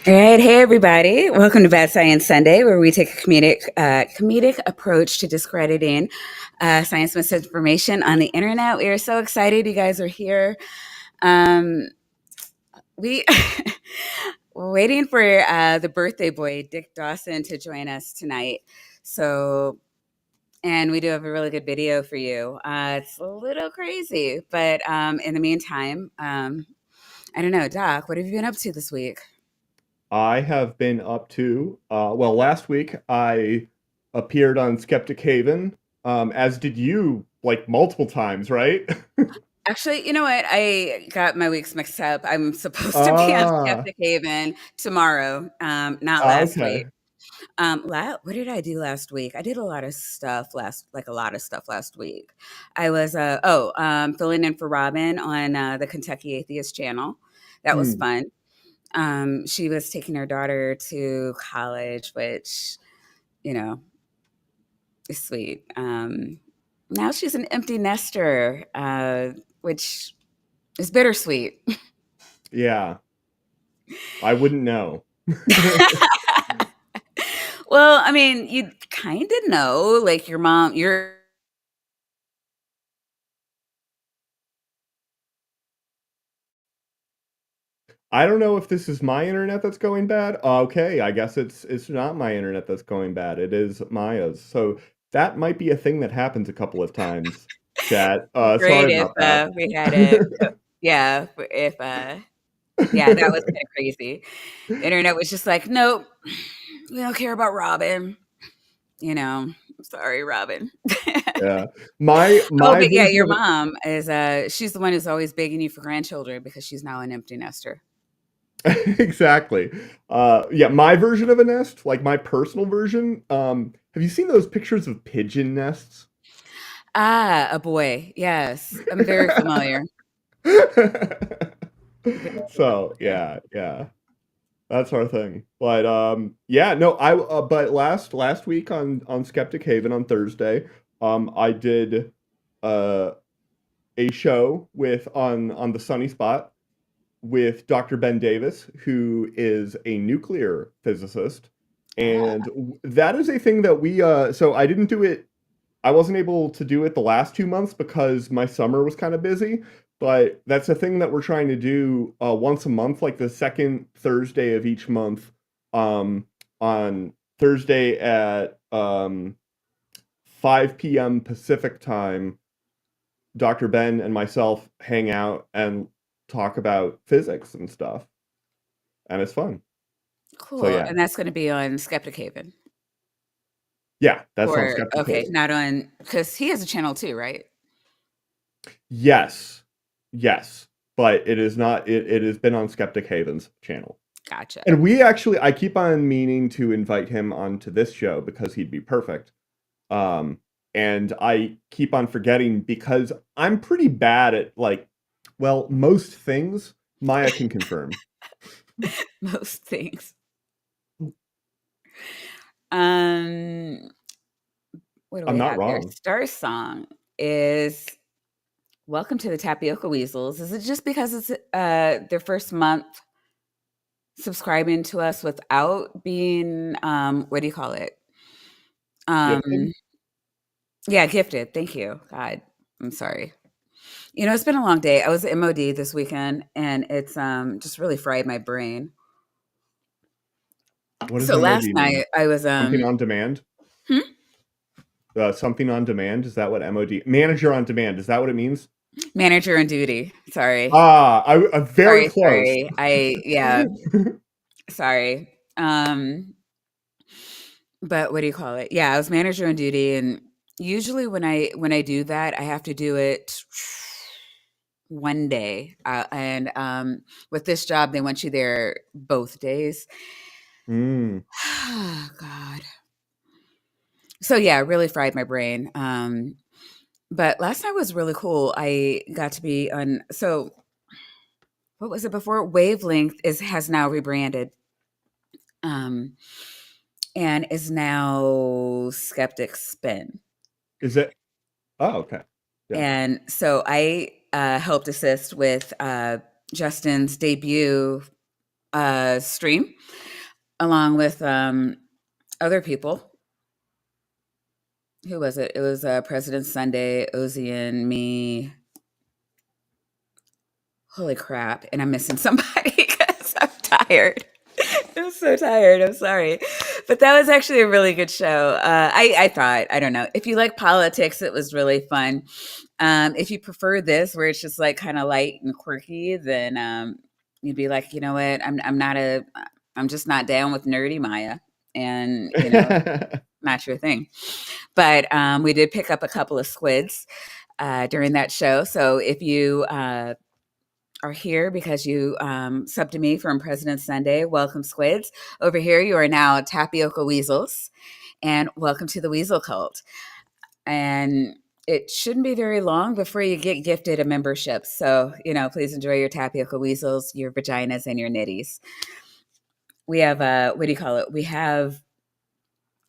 All right, hey everybody! Welcome to Bad Science Sunday, where we take a comedic approach to discrediting science misinformation on the internet. We are so excited you guys are here. Um, we we're waiting for the birthday boy Dick Dawson to join us tonight. So, and we do have a really good video for you. It's a little crazy, but in the meantime, I don't know, Doc. What have you been up to this week? I have been up to, last week I appeared on Skeptic Haven, as did you, like multiple times, right? Actually, you know what? I got my weeks mixed up. I'm supposed to be on Ah, Skeptic Haven tomorrow, not last week. okay. What did I do last week? I did a lot of stuff like a lot of stuff last week. I was, filling in for Robin on the Kentucky Atheist channel. That was Hmm. fun. She was taking her daughter to college, which, you know, is sweet. Now she's an empty nester, which is bittersweet. Yeah, I wouldn't know. Well, I mean, you kind of know, like your mom, your I don't know if this is my internet that's going bad. Okay, I guess it's not my internet that's going bad. It is Maya's. So that might be a thing that happens a couple of times. Chat. great Sorry if about that. we had a yeah, if yeah, that was kind of crazy. The internet was just like, nope, we don't care about Robin. You know, sorry, Robin. Yeah. My Oh, my but yeah, version your of it. mom is she's the one who's always begging you for grandchildren because she's now an empty nester. Exactly. Yeah, my version of a nest, like my personal version. Have you seen those pictures of pigeon nests? Ah, a boy. Yes, I'm very familiar. Very So familiar. yeah, that's our thing. But yeah, no, but last week on Skeptic Haven on Thursday, I did uh a show with on the Sunny Spot with Dr. Ben Davis, who is a nuclear physicist. Ah, And that is a thing that so I didn't do it, I wasn't able to do it the last 2 months because my summer was kind of busy. But that's a thing that we're trying to do once a month, like the second Thursday of each month. On Thursday at 5 p.m. Pacific time, Dr. Ben and myself hang out and talk about physics and stuff, and it's fun. So cool. yeah, And that's going to be on Skeptic Haven. yeah, that's on Or okay, Skepticism. not on because he has a channel too, right? Yes, yes, but it is not. It has been on Skeptic Haven's channel, Gotcha. and we actually, I keep on meaning to invite him onto this show because he'd be perfect. Um, and I keep on forgetting because I'm pretty bad at most things. Maya can confirm. Most things. Um, what do I'm we not have here? wrong. Star song is Welcome to the Tapioca Weasels. Is it just because it's their first month subscribing to us without being what do you call it? Gifted. Um yeah, gifted. Thank you. God, I'm sorry. You know, it's been a long day. I was at MOD this weekend and it's just really fried my brain. What does So last MOD mean? night I was Something on demand? hmm? Something on demand? Is that what MOD? Manager on demand? Is that what it means? Manager on duty. Sorry. Ah, I very Sorry, close. sorry. I yeah, sorry. But what do you call it? Yeah, I was manager on duty and usually when I do that, I have to do it one day. And with this job they want you there both days. Mm. Oh god. So yeah, it really fried my brain. But last night was really cool. I got to be on what was it before? Wavelength is has now rebranded. Um and is now Skeptic Spin. Is it? Oh, okay. Yeah. And so I helped assist with Justin's debut stream along with other people. Who was it? It was President Sunday, Ozian, me. Holy crap. And I'm missing somebody because I'm tired. I'm so tired. I'm sorry. But that was actually a really good show. I thought, I don't know. If you like politics, it was really fun. If you prefer this, where it's just like kind of light and quirky, then you'd be like, you know what? I'm just not down with nerdy Maya. And, not your thing. But we did pick up a couple of squids during that show. So if you are here because you subbed to me from President Sunday, welcome, squids. Over here, you are now tapioca weasels, and welcome to the weasel cult. And it shouldn't be very long before you get gifted a membership. So, please enjoy your tapioca weasels, your vaginas, and your nitties. We have, what do you call it? We have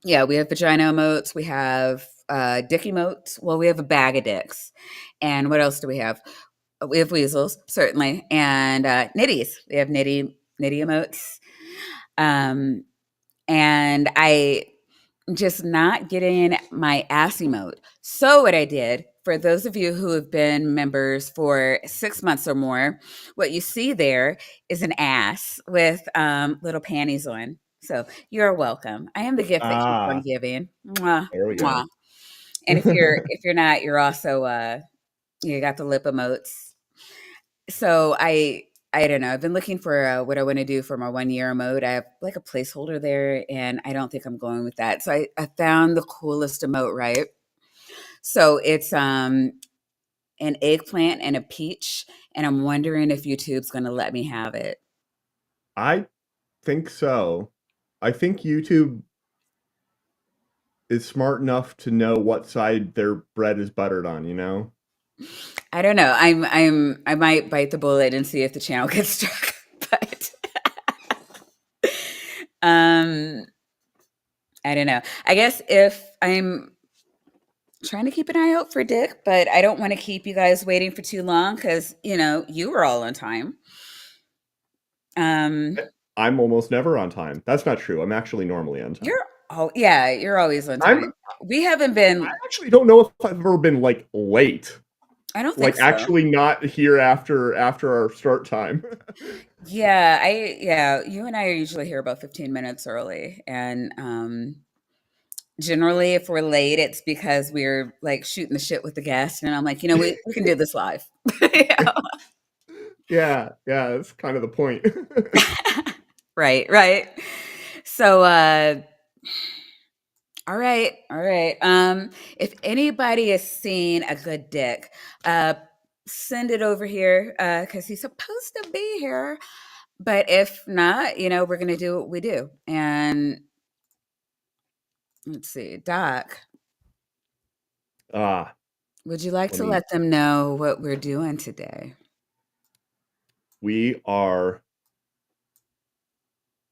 vagina emotes. We have dick emotes. Well, we have a bag of dicks. And what else do we have? We have weasels, certainly, and nitties. We have nitty emotes. And I just not getting my ass emote. So what I did, for those of you who have been members for 6 months or more, what you see there is an ass with little panties on. So you're welcome. I am the gift that keeps on giving. Mwah, There we mwah. go. And if you're not, you're also you got the lip emotes. So I don't know. I've been looking for what I want to do for my 1 year emote. I have like a placeholder there, and I don't think I'm going with that. So I found the coolest emote, right? So it's an eggplant and a peach, and I'm wondering if YouTube's going to let me have it. I think so. I think YouTube is smart enough to know what side their bread is buttered on, I don't know. I might bite the bullet and see if the channel gets struck, but um I don't know. I guess if I'm trying to keep an eye out for Dick, but I don't want to keep you guys waiting for too long because you were all on time. I'm almost never on time. That's not true. I'm actually normally on time. You're always on time. We haven't I been. actually don't know if I've ever been like late. I don't think Like so. actually not here after our start time. Yeah, you and I are usually here about 15 minutes early, and generally, if we're late, it's because we're like shooting the shit with the guest, and I'm like, we can do this live. Yeah, that's kind of the point. Right. So, all right. If anybody has seen a good dick, send it over here because he's supposed to be here. But if not, we're gonna do what we do. And let's see, Doc, Ah, would you like let to me. let them know what we're doing today? We are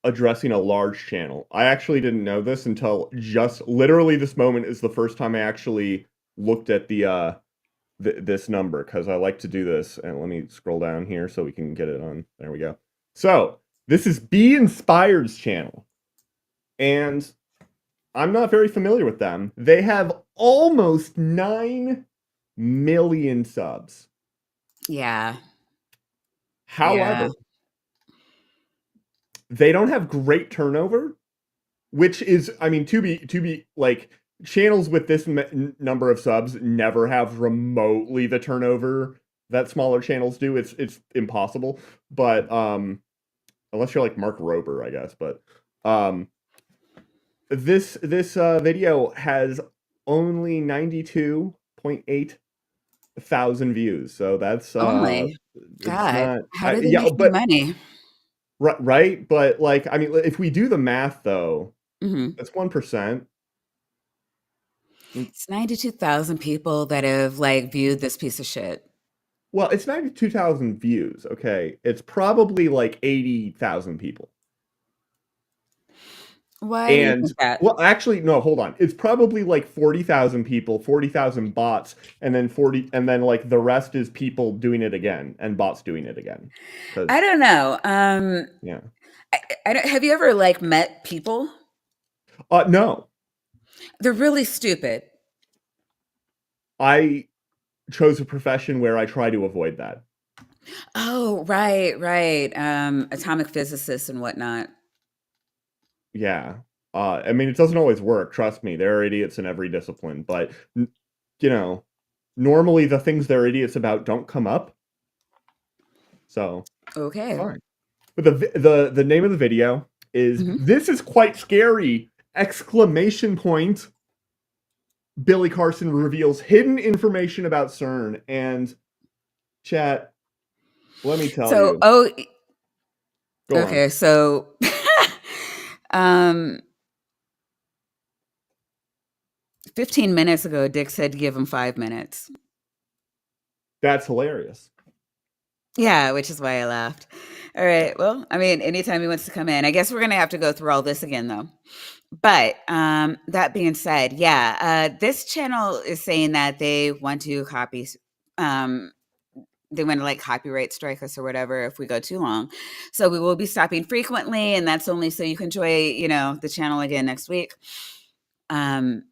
addressing a large channel. I actually didn't know this until just literally this moment is the first time I actually looked at this number because I like to do this. And let me scroll down here so we can get it on. There we go. So this is Be Inspired's channel, and I'm not very familiar with them. They have almost 9 million subs. Yeah. However, they don't have great turnover, which is, I mean, to be like channels with this number of subs never have remotely the turnover that smaller channels do. It's impossible. But unless you're like Mark Rober, I guess. But this video has only 92.8 thousand views. So that's Only. it's God, not how do they yeah, make any but money? right, but like I mean if we do the math though, Hmm. that's 1%. It's 92,000 people that have like viewed this piece of shit. Well, it's 92,000 views, okay? It's probably like 80,000 people. Why do you And think that? well, actually no, hold on. It's probably like 40,000 people, 40,000 bots, and then like the rest is people doing it again and bots doing it again. I Cuz don't know. yeah. I don't, have you ever like met people? No, They're really stupid. I chose a profession where I try to avoid that. Oh, right, right. Atomic physicists and whatnot. Yeah. I mean, it doesn't always work. Trust me, there are idiots in every discipline, but you know, normally the things they're idiots about don't come up, so Okay. fine. But the name of the video is Hmm. "This is quite scary!" Exclamation point. Billy Carson reveals hidden information about CERN, and chat. Let me tell So, you. oh, Go on. okay. So, um, 15 minutes ago, Dick said give him 5 minutes. That's hilarious. Yeah, which is why I laughed. All right. Well, I mean, anytime he wants to come in, I guess we're gonna have to go through all this again, though. But that being said, yeah, this channel is saying that they want to copy. Um, they want to like copyright strike us or whatever if we go too long. So we will be stopping frequently, and that's only so you can enjoy, the channel again next week. Um,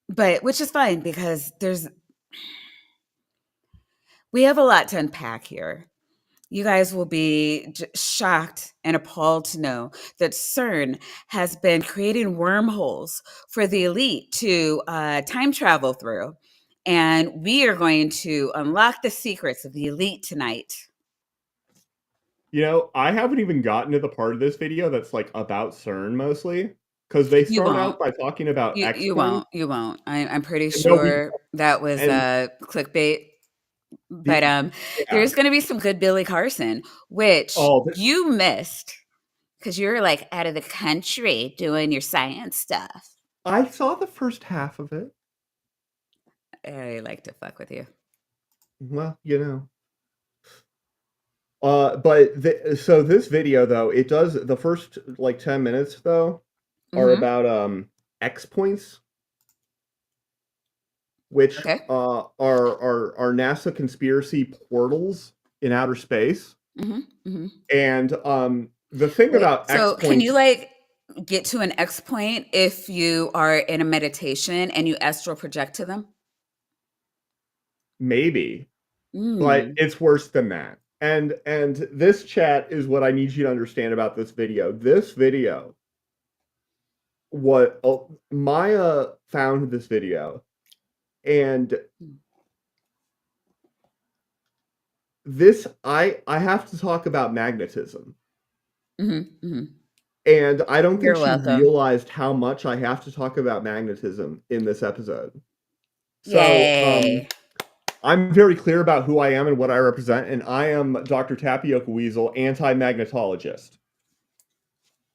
but which is fine because we have a lot to unpack here. You guys will be shocked and appalled to know that CERN has been creating wormholes for the elite to time travel through. And we are going to unlock the secrets of the elite tonight. I haven't even gotten to the part of this video that's like about CERN mostly, because they You start out won't. by talking about X You points. won't. You won't. I'm pretty And no, we sure that was and clickbait. But the yeah. there's going to be some good Billy Carson, which Oh, you missed because you're like out of the country doing your science stuff. I saw the first half of it. I like to fuck with you. Well, but so this video though, it does the first like 10 minutes though are Mhm. about X points, which Okay. are NASA conspiracy portals in outer space. Mhm. Mhm. And the thing Wait, about X so can you points, like get to an X point if you are in a meditation and you astral project to them? maybe, but Mm. it's worse than that. And this chat is what I need you to understand about this video. This video, what Maya found this video, and this I have to talk about magnetism. Mhm. Mhm. And I don't think You're she welcome. realized how much I have to talk about magnetism in this episode. So, Yay. I'm very clear about who I am and what I represent, and I am Dr. Tapioca Weasel, anti-magnetologist.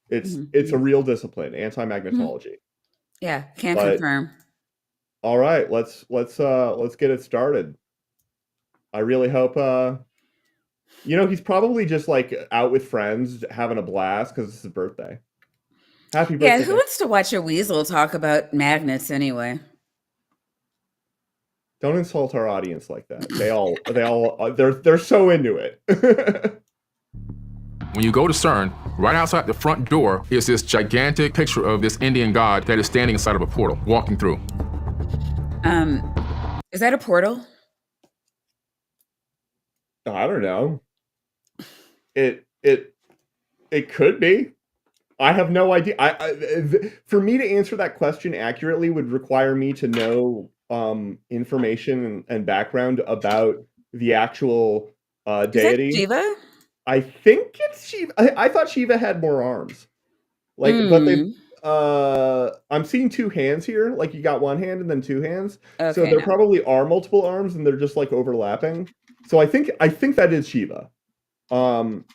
Mhm. It's a Mhm. real discipline, Mhm. anti-magnetology. Yeah, can But confirm. all right, let's get it started. I really hope he's probably just like out with friends having a blast because it's his birthday. Happy Yeah, birthday, who Dan. wants to watch a weasel talk about magnets anyway? Don't insult our audience like that. They're so into it. When you go to CERN, right outside the front door is this gigantic picture of this Indian god that is standing inside of a portal, walking through. Um, is that a portal? I don't know. It it it could be. I have no idea. For me to answer that question accurately would require me to know information and background about the actual Is that deity. Shiva? I think it's Shiva. I thought Shiva had more arms. Like, but they Mm. I'm seeing two hands here. Like you got one hand and then two hands. So Okay, there no. probably are multiple arms and they're just like overlapping. So I think that is Shiva. Um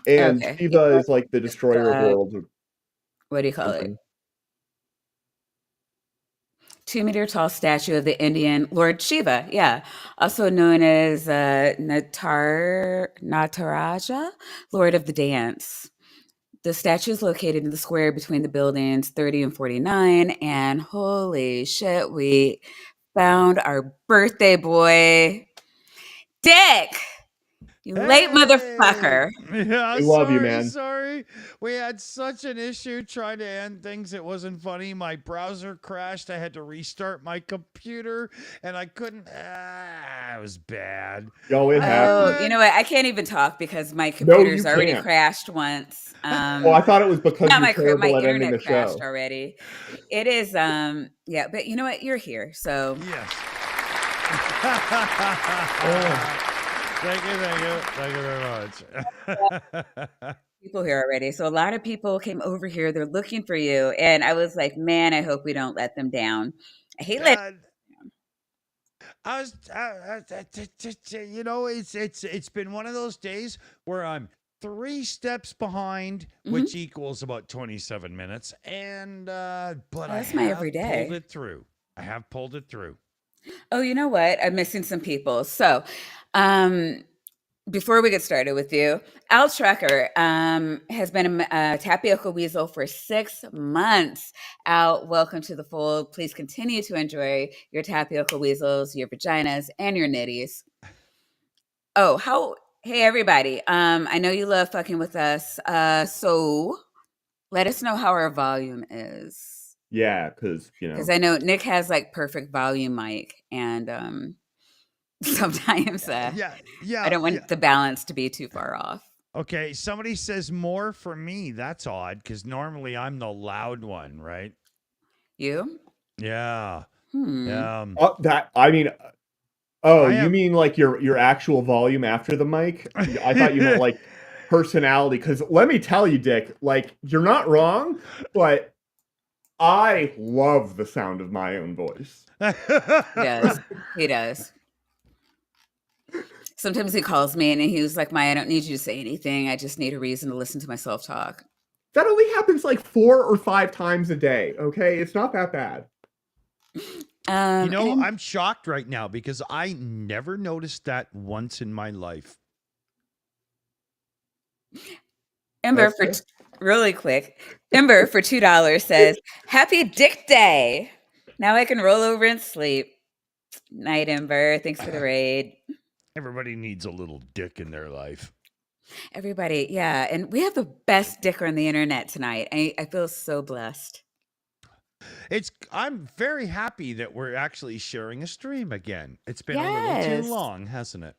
and Okay. Shiva Yeah, is like the just, destroyer of worlds or what do you call it? something. 2-meter tall statue of the Indian Lord Shiva, yeah, also known as Nataraja, Lord of the Dance. The statue is located in the square between the buildings 30 and 49. And holy shit, we found our birthday boy, Dick. You late motherfucker. Yeah, We love you, man. sorry. We had such an issue trying to end things. It wasn't funny. My browser crashed. I had to restart my computer, and I couldn't. It was bad. Yo, it Oh, happened. you know what? I can't even talk because my No, computer's you already can't. crashed once. Oh, I thought it was because Not you're my terrible at ending internet the crashed show. already. It is yeah, but you know what? You're here. So Yes. Oh. Thank you very much. people here already. So a lot of people came over here. They're looking for you. And I was like, man, I hope we don't let them down. I hate letting I was, you know, it's been one of those days where I'm 3 steps behind, which equals about 27 minutes, and but I that's my have everyday. pulled it through. I have pulled it through. Oh, you know what? I'm missing some people. So, before we get started with you, Al Trucker has been a tapioca weasel for 6 months. Al, welcome to the fold. Please continue to enjoy your tapioca weasels, your vaginas, and your nitties. Oh, hey everybody. I know you love fucking with us. So let us know how our volume is. Yeah, because I know Nick has like perfect volume mic, and sometimes Yeah. I don't want the balance to be too far off. Okay, somebody says more for me. That's odd because normally I'm the loud one, right? You? Yeah. You mean like your actual volume after the mic? I thought you meant like personality. Because let me tell you, Dick, like you're not wrong, but I love the sound of my own voice. He does. He does. Sometimes he calls me and he was like, Maya, I don't need you to say anything. I just need a reason to listen to myself talk. That only happens like 4 or 5 times a day, okay? It's not that bad. I'm shocked right now because I never noticed that once in my life. Ember really quick. Ember for $2 says, Happy Dick Day. Now I can roll over and sleep. Night, Ember. Thanks for the raid. Everybody needs a little dick in their life. Everybody, yeah. And we have the best dick on the internet tonight. I feel so blessed. I'm very happy that we're actually sharing a stream again. It's been a little too long, hasn't it?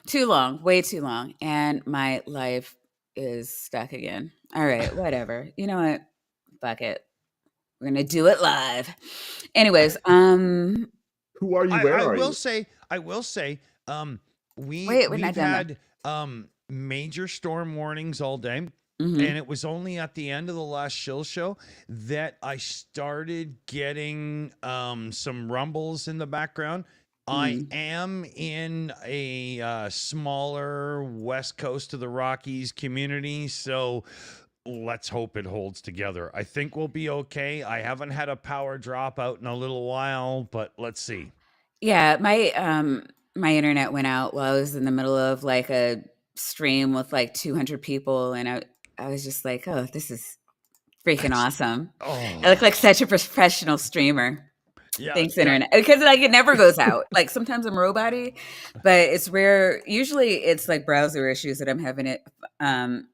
Too long, way too long. And my life is stuck again. All right, whatever. You know what? Fuck it. We're gonna do it live. Anyways, who are you? Where are you? I will say, we've had major storm warnings all day. And it was only at the end of the last shill show that I started getting some rumbles in the background. I am in a smaller west coast of the Rockies community, so let's hope it holds together. I think we'll be okay. I haven't had a power drop out in a little while, but let's see. Yeah, my internet went out while I was in the middle of like a stream with like 200 people, and I was just like, oh, this is freaking awesome. I look like such a professional streamer. Yeah, thanks, internet. Because like it never goes out. Like sometimes I'm robot-y, but it's rare. Usually it's like browser issues that I'm having an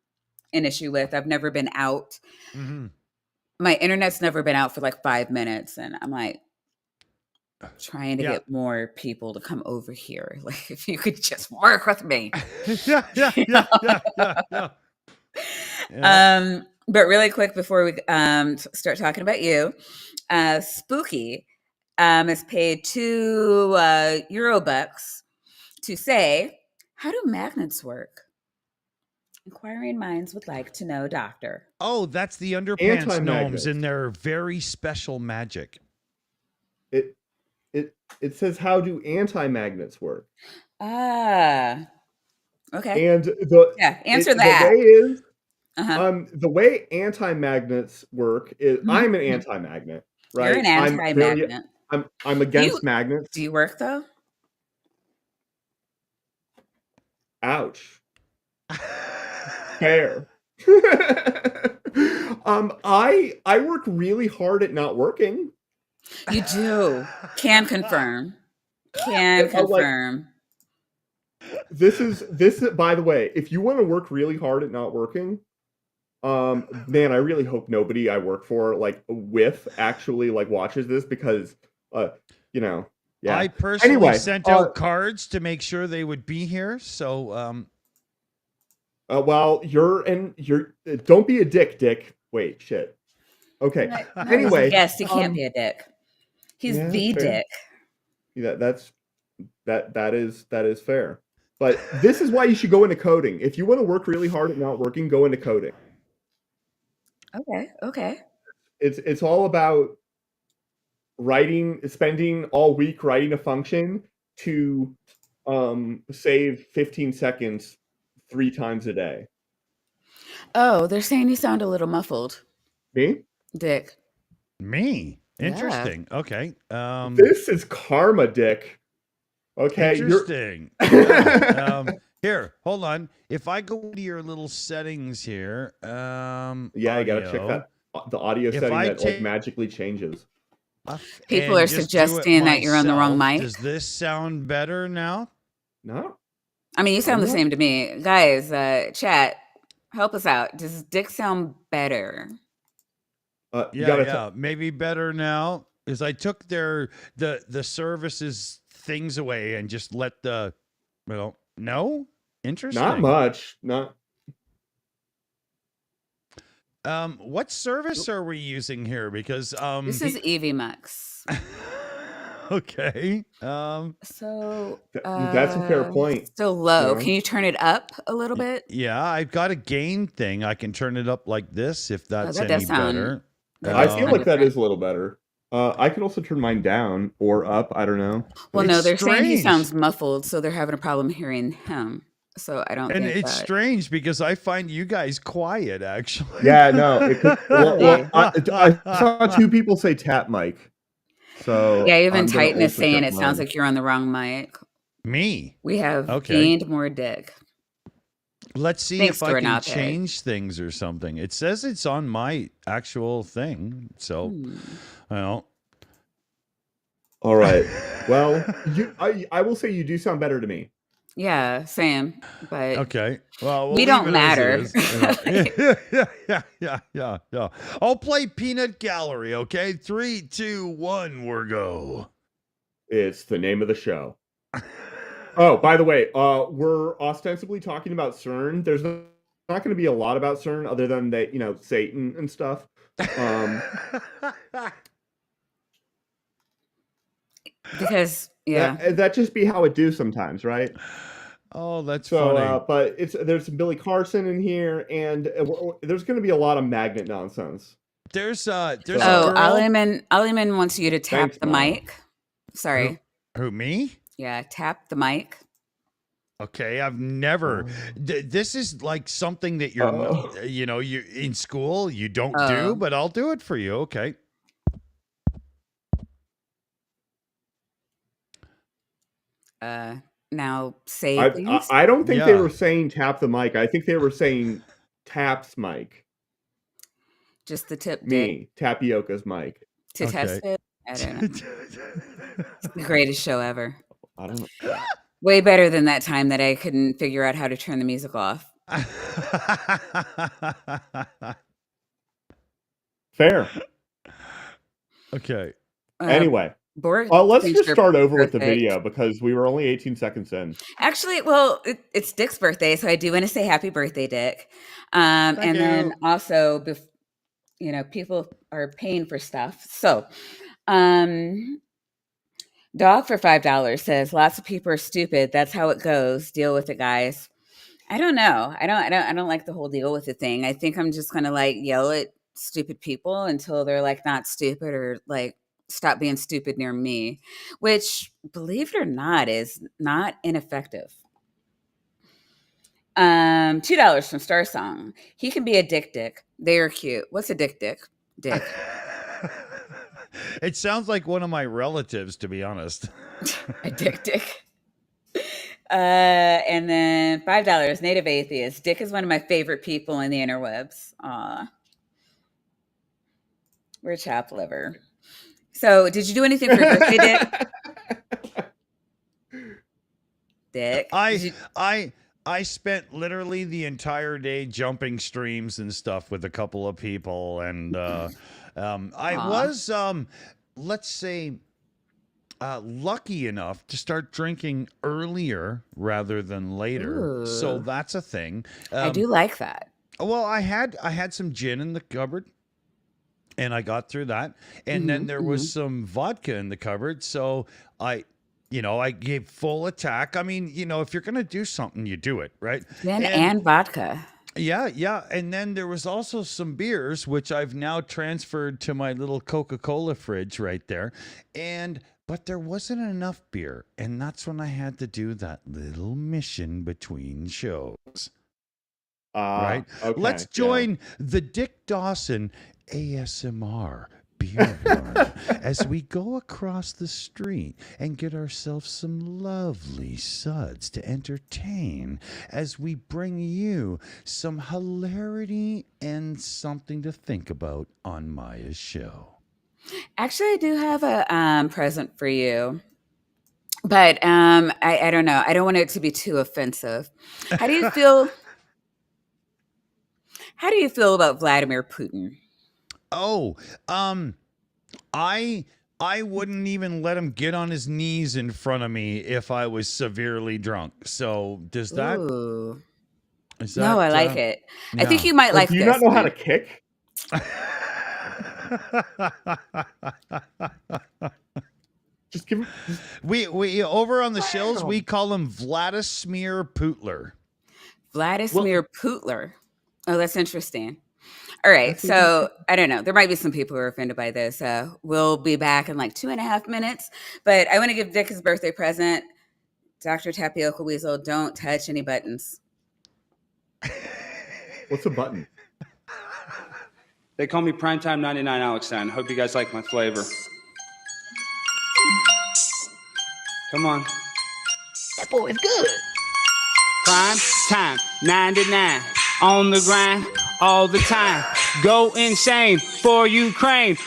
issue with. I've never been out. My internet's never been out for like 5 minutes, and I'm like trying to get more people to come over here. Like if you could just work with me. But really quick before we start talking about you, Spooky is paid 2 Eurobucks to say, how do magnets work? Inquiring minds would like to know, Doctor. Oh, that's the underpants gnomes and their very special magic. It says, how do anti-magnets work? Okay. And answer that. The way is, the way anti-magnets work is, I'm an anti-magnet, right? You're an anti-magnet. I'm against magnets. Do you work though? Ouch. Fair. I work really hard at not working. You do. Can confirm. Can confirm. this. By the way, if you want to work really hard at not working, man, I really hope nobody I work for actually watches this because, you know, yeah. I personally Anyway, sent out cards to make sure they would be here. So, well, don't be a dick. Wait, shit. Okay. No, he's Anyway, a guest. He can't be a dick. He's yeah, the that's fair. dick. Yeah, that is fair. But this is why you should go into coding. If you want to work really hard at not working, go into coding. Okay. It's all about spending all week writing a function to save 15 seconds 3 times a day. Oh, they're saying you sound a little muffled. Me? Dick. Me? Yeah. Interesting. Okay. This is karma, Dick. Okay. Interesting. Yeah. Here, hold on. If I go to your little settings here, yeah, I gotta check that. The audio setting that magically changes. People are suggesting that you're on the wrong mic. Does this sound better now? No. I mean, you sound the same to me. Guys, chat, help us out. Does Dick sound better? Yeah, maybe better now. Because I took the services things away and just let no? Interesting. Not much. What service are we using here? Because this is EVMux. Okay. So that's a fair point. Still low. Can you turn it up a little bit? Yeah, I've got a gain thing. I can turn it up like this if that's any better. I feel like that is a little better. I can also turn mine down or up. I don't know. Well, no, they're saying he sounds muffled, so they're having a problem hearing him. So I don't. And it's strange because I find you guys quiet, actually. Yeah, no. I saw 2 people say tap mic. So yeah, even Titan is saying it sounds like you're on the wrong mic. Me? We have gained more Dick. Let's see if I can change things or something. It says it's on my actual thing. So, well. All right. Well, I will say you do sound better to me. Yeah, same. But okay. Well, we don't matter. Yeah. I'll play Peanut Gallery, okay? 3, 2, 1, we're go. It's the name of the show. Oh, by the way, we're ostensibly talking about CERN. There's not going to be a lot about CERN other than that, Satan and stuff. Because that just be how it do sometimes, right? Oh, that's funny. But there's some Billy Carson in here, and there's going to be a lot of magnet nonsense. There's a girl. Aliman wants you to tap the mic. Sorry. Who, me? Yeah, tap the mic. Okay, I've never. This is like something that you're, you're in school you don't do, but I'll do it for you. Okay. Now say things. I don't think they were saying tap the mic. I think they were saying taps mic. Just the tip. Tapioca's mic. To test it. I don't know. It's the greatest show ever. I don't know. Way better than that time that I couldn't figure out how to turn the music off. Fair. Okay. Anyway. Let's just start over with the video because we were only 18 seconds in. Actually, well, it's Dick's birthday, so I do want to say happy birthday, Dick. And then also, people are paying for stuff. So, Dog for $5 says, lots of people are stupid. That's how it goes. Deal with it, guys. I don't know. I don't like the whole deal with it thing. I think I'm just going to yell at stupid people until they're not stupid or stop being stupid near me, which, believe it or not, is not ineffective. $2 from Star Song. He can be a dick. They are cute. What's a dick? Dick. It sounds like one of my relatives, to be honest. A dick. And then $5, Native Atheist. Dick is one of my favorite people in the interwebs. Aw. We're chap liver. So, did you do anything for your birthday, Dick? Dick? I spent literally the entire day jumping streams and stuff with a couple of people, and I was let's say lucky enough to start drinking earlier rather than later. So Ooh. that's a thing. I do like that. Well, I had some gin in the cupboard, and I got through that. And then there was some vodka in the cupboard, so I gave full attack. I mean, if you're gonna do something, you do it, right? Gin and vodka. Yeah. And then there was also some beers, which I've now transferred to my little Coca-Cola fridge right there. But there wasn't enough beer, and that's when I had to do that little mission between shows. Right? Okay, Let's join the Dick Dawson ASMR beer run as we go across the street and get ourselves some lovely suds to entertain as we bring you some hilarity and something to think about on Maya's show. Actually, I do have a present for you, but I don't know. I don't want it to be too offensive. How do you feel? How do you feel about Vladimir Putin? Oh, I wouldn't even let him get on his knees in front of me if I was severely drunk. So does that? Ooh. Is that No, I like it. I think yeah. you might like Do you this. not know how to kick? Just give him. We over on the shills, we call him Vladimir Putler. Vladimir Putler. Oh, that's interesting. All right. That's So I don't know. There might be some people who are offended by this. We'll be back in like 2.5 minutes. But I want to give Dick his birthday present. Dr. Tapioca Weasel, don't touch any buttons. What's a button? They call me Primetime 99 Alex Stein. Hope you guys like my flavor. Come on. That boy is good. Prime time 99 on the grind all the time. Go insane for Ukraine.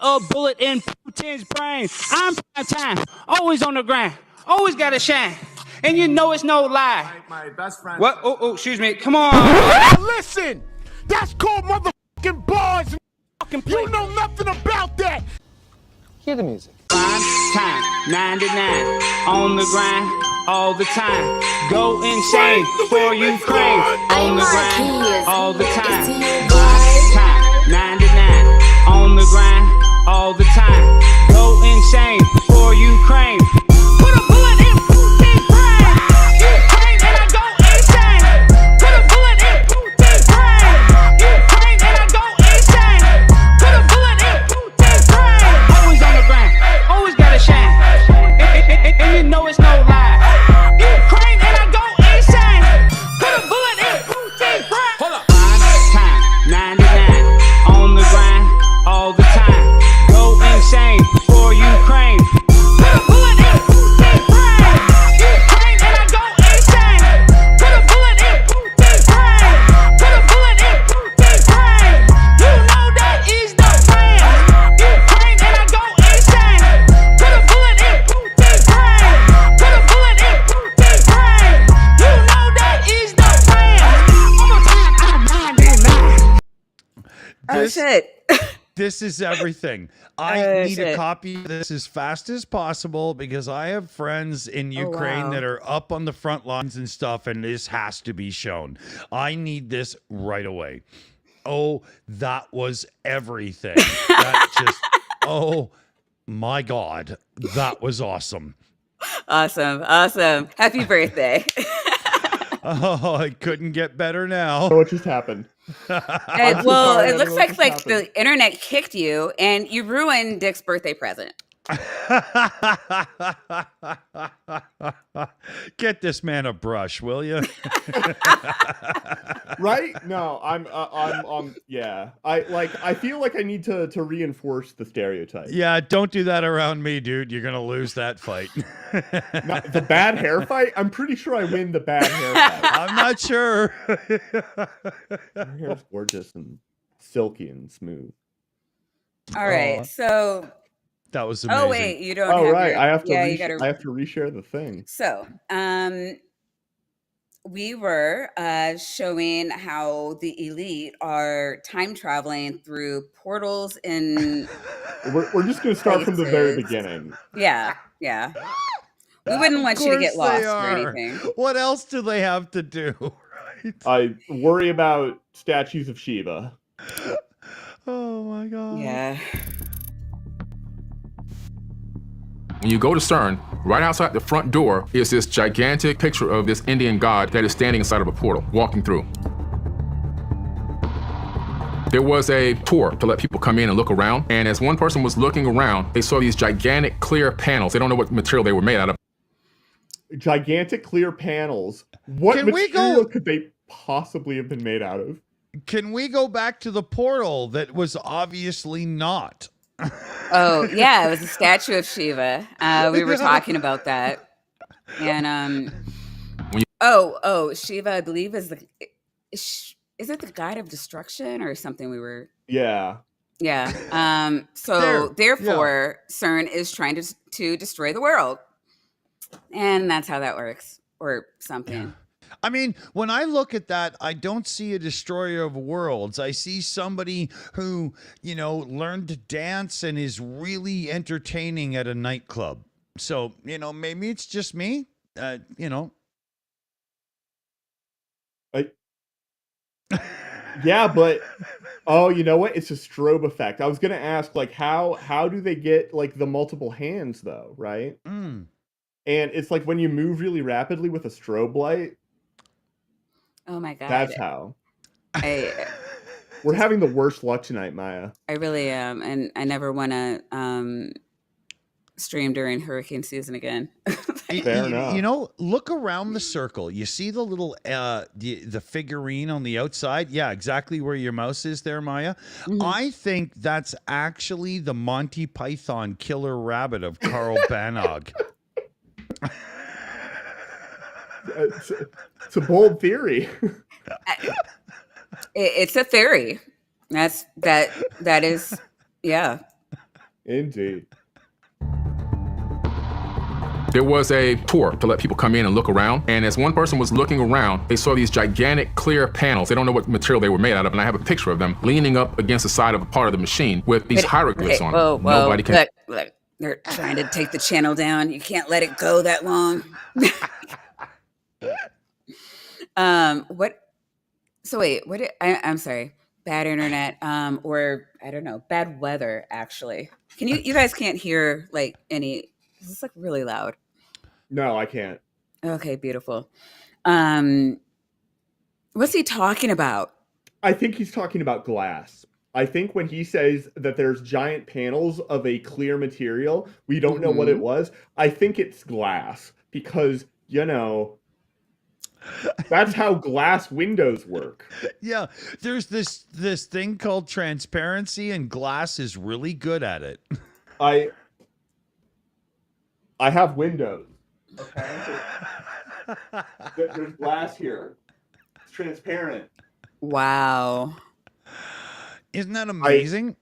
A bullet in Putin's brain. I'm prime time, always on the grind, always gotta shine. And you know it's no lie. My best friend. What? Oh, excuse me. Come on. Listen, that's called motherfucking bars. You know nothing about that. Hear the music. Prime time 99 on the grind all the time. Go insane for Ukraine. On the grind all the time. Prime time 99 on the grind all the time. Go insane for Ukraine. Put a bullet in Putin's brain. Ukraine and I go insane. Put a bullet in Putin's brain. Ukraine and I go insane. Put a bullet in Putin's brain. Always on the grind, always gotta shine. And you know it's no lie. Ukraine and I go insane. Put a bullet in Putin's brain. Hold up. Time 99 on the grind all the time. Go insane for Ukraine. Put a bullet in Putin's brain. Ukraine and I go insane. Put a bullet in Putin's brain. Put a bullet in Putin's brain. You know that is the plan. Ukraine and I go insane. Put a bullet in Putin's brain. Put a bullet in Putin's brain. You know that is the plan. One more time, I'm 99. Oh, shit. This is everything. I need a shit. copy of this as fast as possible because I have friends in Ukraine wow. that are up on the front lines and stuff, and this has to be shown. I need this right away. Oh, that was everything. That just, oh my God, that was awesome. Awesome. Awesome. Happy birthday. Oh, it couldn't get better now. So what just happened? And, well, sorry, it looks what just like happened? the internet kicked you and you ruined Dick's birthday present. Get this man a brush, will you? Right? No, yeah. I feel like I need to reinforce the stereotype. Yeah, don't do that around me, dude. You're gonna lose that fight. The bad hair fight? I'm pretty sure I win the bad hair fight. I'm not sure. Her hair's gorgeous and silky and smooth. All right. So That was amazing. Oh wait, you don't Oh have right, your. I have to Yeah, you gotta. I have to reshare the thing. So, we were showing how the elite are time traveling through portals in We're just gonna start from the very places. beginning. Yeah, yeah. We wouldn't Of want you to course get they lost or are. anything. What else do they have to do? Right? I worry about statues of Shiva. Oh my god. Yeah. When you go to CERN, right outside the front door is this gigantic picture of this Indian god that is standing inside of a portal, walking through. There was a tour to let people come in and look around, and as one person was looking around, they saw these gigantic clear panels. They don't know what material they were made out of. Gigantic clear panels. What Can we material go- could they possibly have been made out of? Can we go back to the portal that was obviously not? Oh yeah, it was a statue of Shiva. We were talking about that, and Shiva, I believe is is it the god of destruction or something? We were Yeah. yeah. There, Therefore, CERN is trying to destroy the world, and that's how that works, or something. I mean, when I look at that, I don't see a destroyer of worlds. I see somebody who, learned to dance and is really entertaining at a nightclub. So, maybe it's just me. Yeah, but oh, you know what? It's a strobe effect. I was gonna ask, like, how do they get like the multiple hands though, right? Mm. And it's like when you move really rapidly with a strobe light, Oh my god, that's how. I We're having the worst luck tonight, Maya. I really am, and I never want to stream during hurricane season again. Fair enough. Look around the circle. You see the little the figurine on the outside? Yeah, exactly where your mouse is there, Maya. Mhm. I think that's actually the Monty Python killer rabbit of Carl Banog. It's a bold theory. It's a theory. That is, yeah. Indeed. There was a tour to let people come in and look around, and as one person was looking around, they saw these gigantic clear panels. They don't know what material they were made out of, and I have a picture of them leaning up against the side of a part of the machine with these hieroglyphs on them. Nobody can. Look, they're trying to take the channel down. You can't let it go that long. What? So wait, I'm sorry. Bad internet, or I don't know, bad weather. Actually, you guys can't hear like any? This is like really loud. No, I can't. Okay, beautiful. What's he talking about? I think he's talking about glass. I think when he says that there's giant panels of a clear material, we don't know what it was. I think it's glass because, that's how glass windows work. Yeah, there's this thing called transparency, and glass is really good at it. I have windows. Okay. There's glass here. It's transparent. Wow. Isn't that amazing?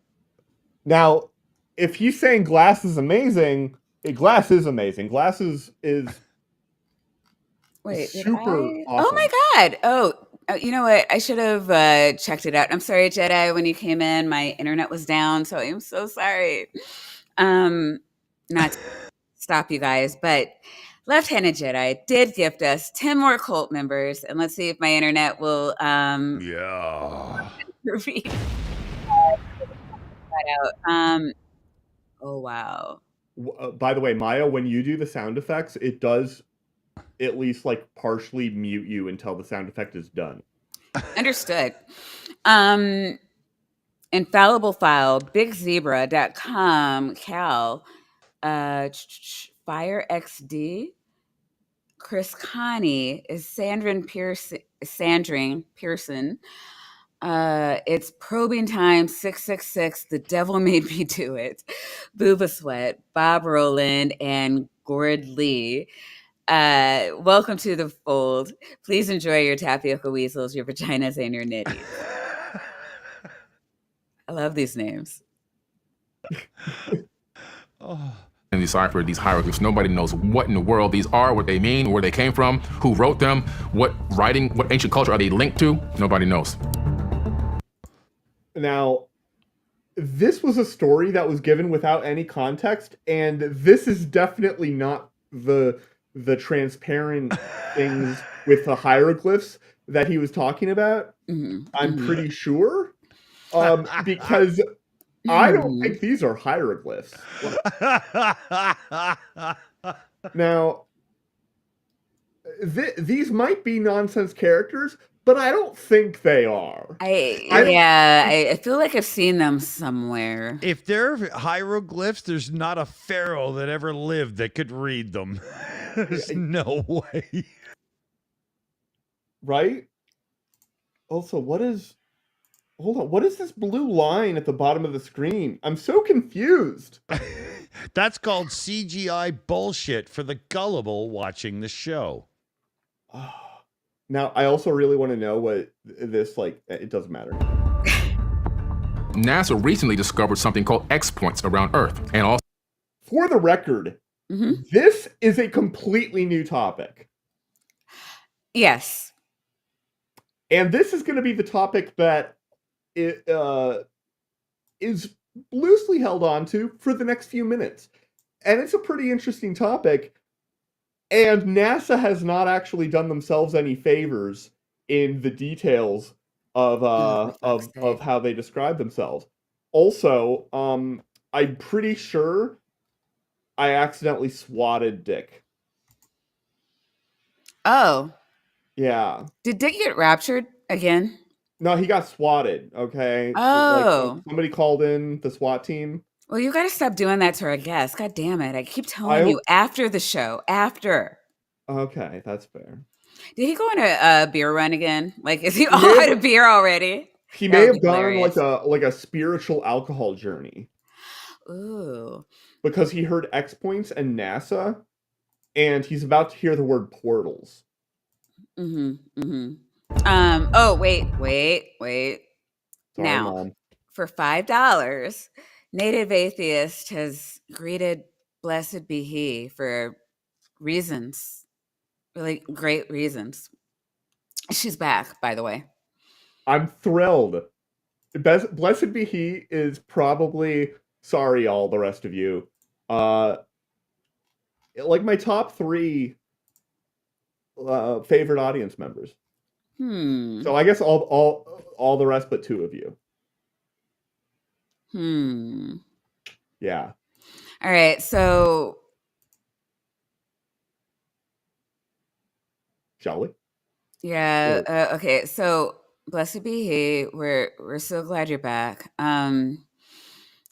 Now, if he's saying glass is amazing, glass is amazing. Glass is Wait, super awesome. Oh my god. Oh, you know what? I should have checked it out. I'm sorry, Jedi. When you came in, my internet was down, so I'm so sorry. Not to stop you guys, but Left-Handed Jedi did gift us 10 more cult members, and let's see if my internet will Yeah. read that out. Oh wow. By the way, Maya, when you do the sound effects, it does at least like partially mute you until the sound effect is done. Understood. Infallible file, bigzebra.com, Cal, Fire XD, Chris Connie, is Sandrine Pearson. It's probing time 666. The devil made me do it. Booba Sweat, Bob Rowland, and Gord Lee. Welcome to the fold. Please enjoy your tapioca weasels, your vaginas, and your nitties. I love these names. and decipher these hieroglyphs. Nobody knows what in the world these are, what they mean, where they came from, who wrote them, what writing, what ancient culture are they linked to. Nobody knows. Now, this was a story that was given without any context, and this is definitely not the transparent things with the hieroglyphs that he was talking about. I'm pretty sure, because I don't think these are hieroglyphs. Now, these might be nonsense characters, but I don't think they are. I feel like I've seen them somewhere. If they're hieroglyphs, there's not a pharaoh that ever lived that could read them. There's no way. Right? Also, hold on, what is this blue line at the bottom of the screen? I'm so confused. That's called CGI bullshit for the gullible watching the show. Now, I also really want to know what this, like, it doesn't matter. NASA recently discovered something called X points around Earth, and also, for the record, this is a completely new topic. Yes. And this is going to be the topic that it is loosely held on to for the next few minutes. And it's a pretty interesting topic. And NASA has not actually done themselves any favors in the details of how they describe themselves. Also, I'm pretty sure I accidentally swatted Dick. Oh. Yeah. Did Dick get raptured again? No, he got swatted, okay? Oh. Like, somebody called in the SWAT team. Well, you got to stop doing that to our guests. God damn it. I keep telling you after the show. After. Okay, that's fair. Did he go on a beer run again? Like, is he all out of beer already? He may have gone on like a spiritual alcohol journey. Ooh. Because he heard X points and NASA, and he's about to hear the word portals. Oh, wait. Sorry, Now, Mom. for $5, Native Atheist has greeted Blessed Be He for reasons. Really great reasons. She's back, by the way. I'm thrilled. Blessed Be He is probably, sorry all the rest of you, like my top 3 favorite audience members. So I guess all the rest but 2 of you. Yeah. All right, so Shall we? yeah, okay. So Blessed Be He, we're so glad you're back. I'm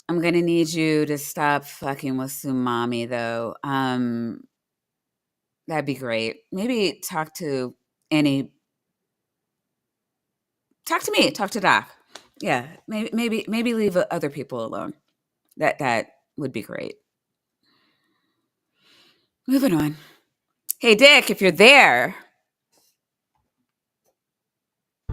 gonna need you to stop fucking with Sumami though. That'd be great. Maybe talk to me, talk to Doc. Yeah, maybe leave other people alone. That would be great. Moving on. Hey Dick, if you're there.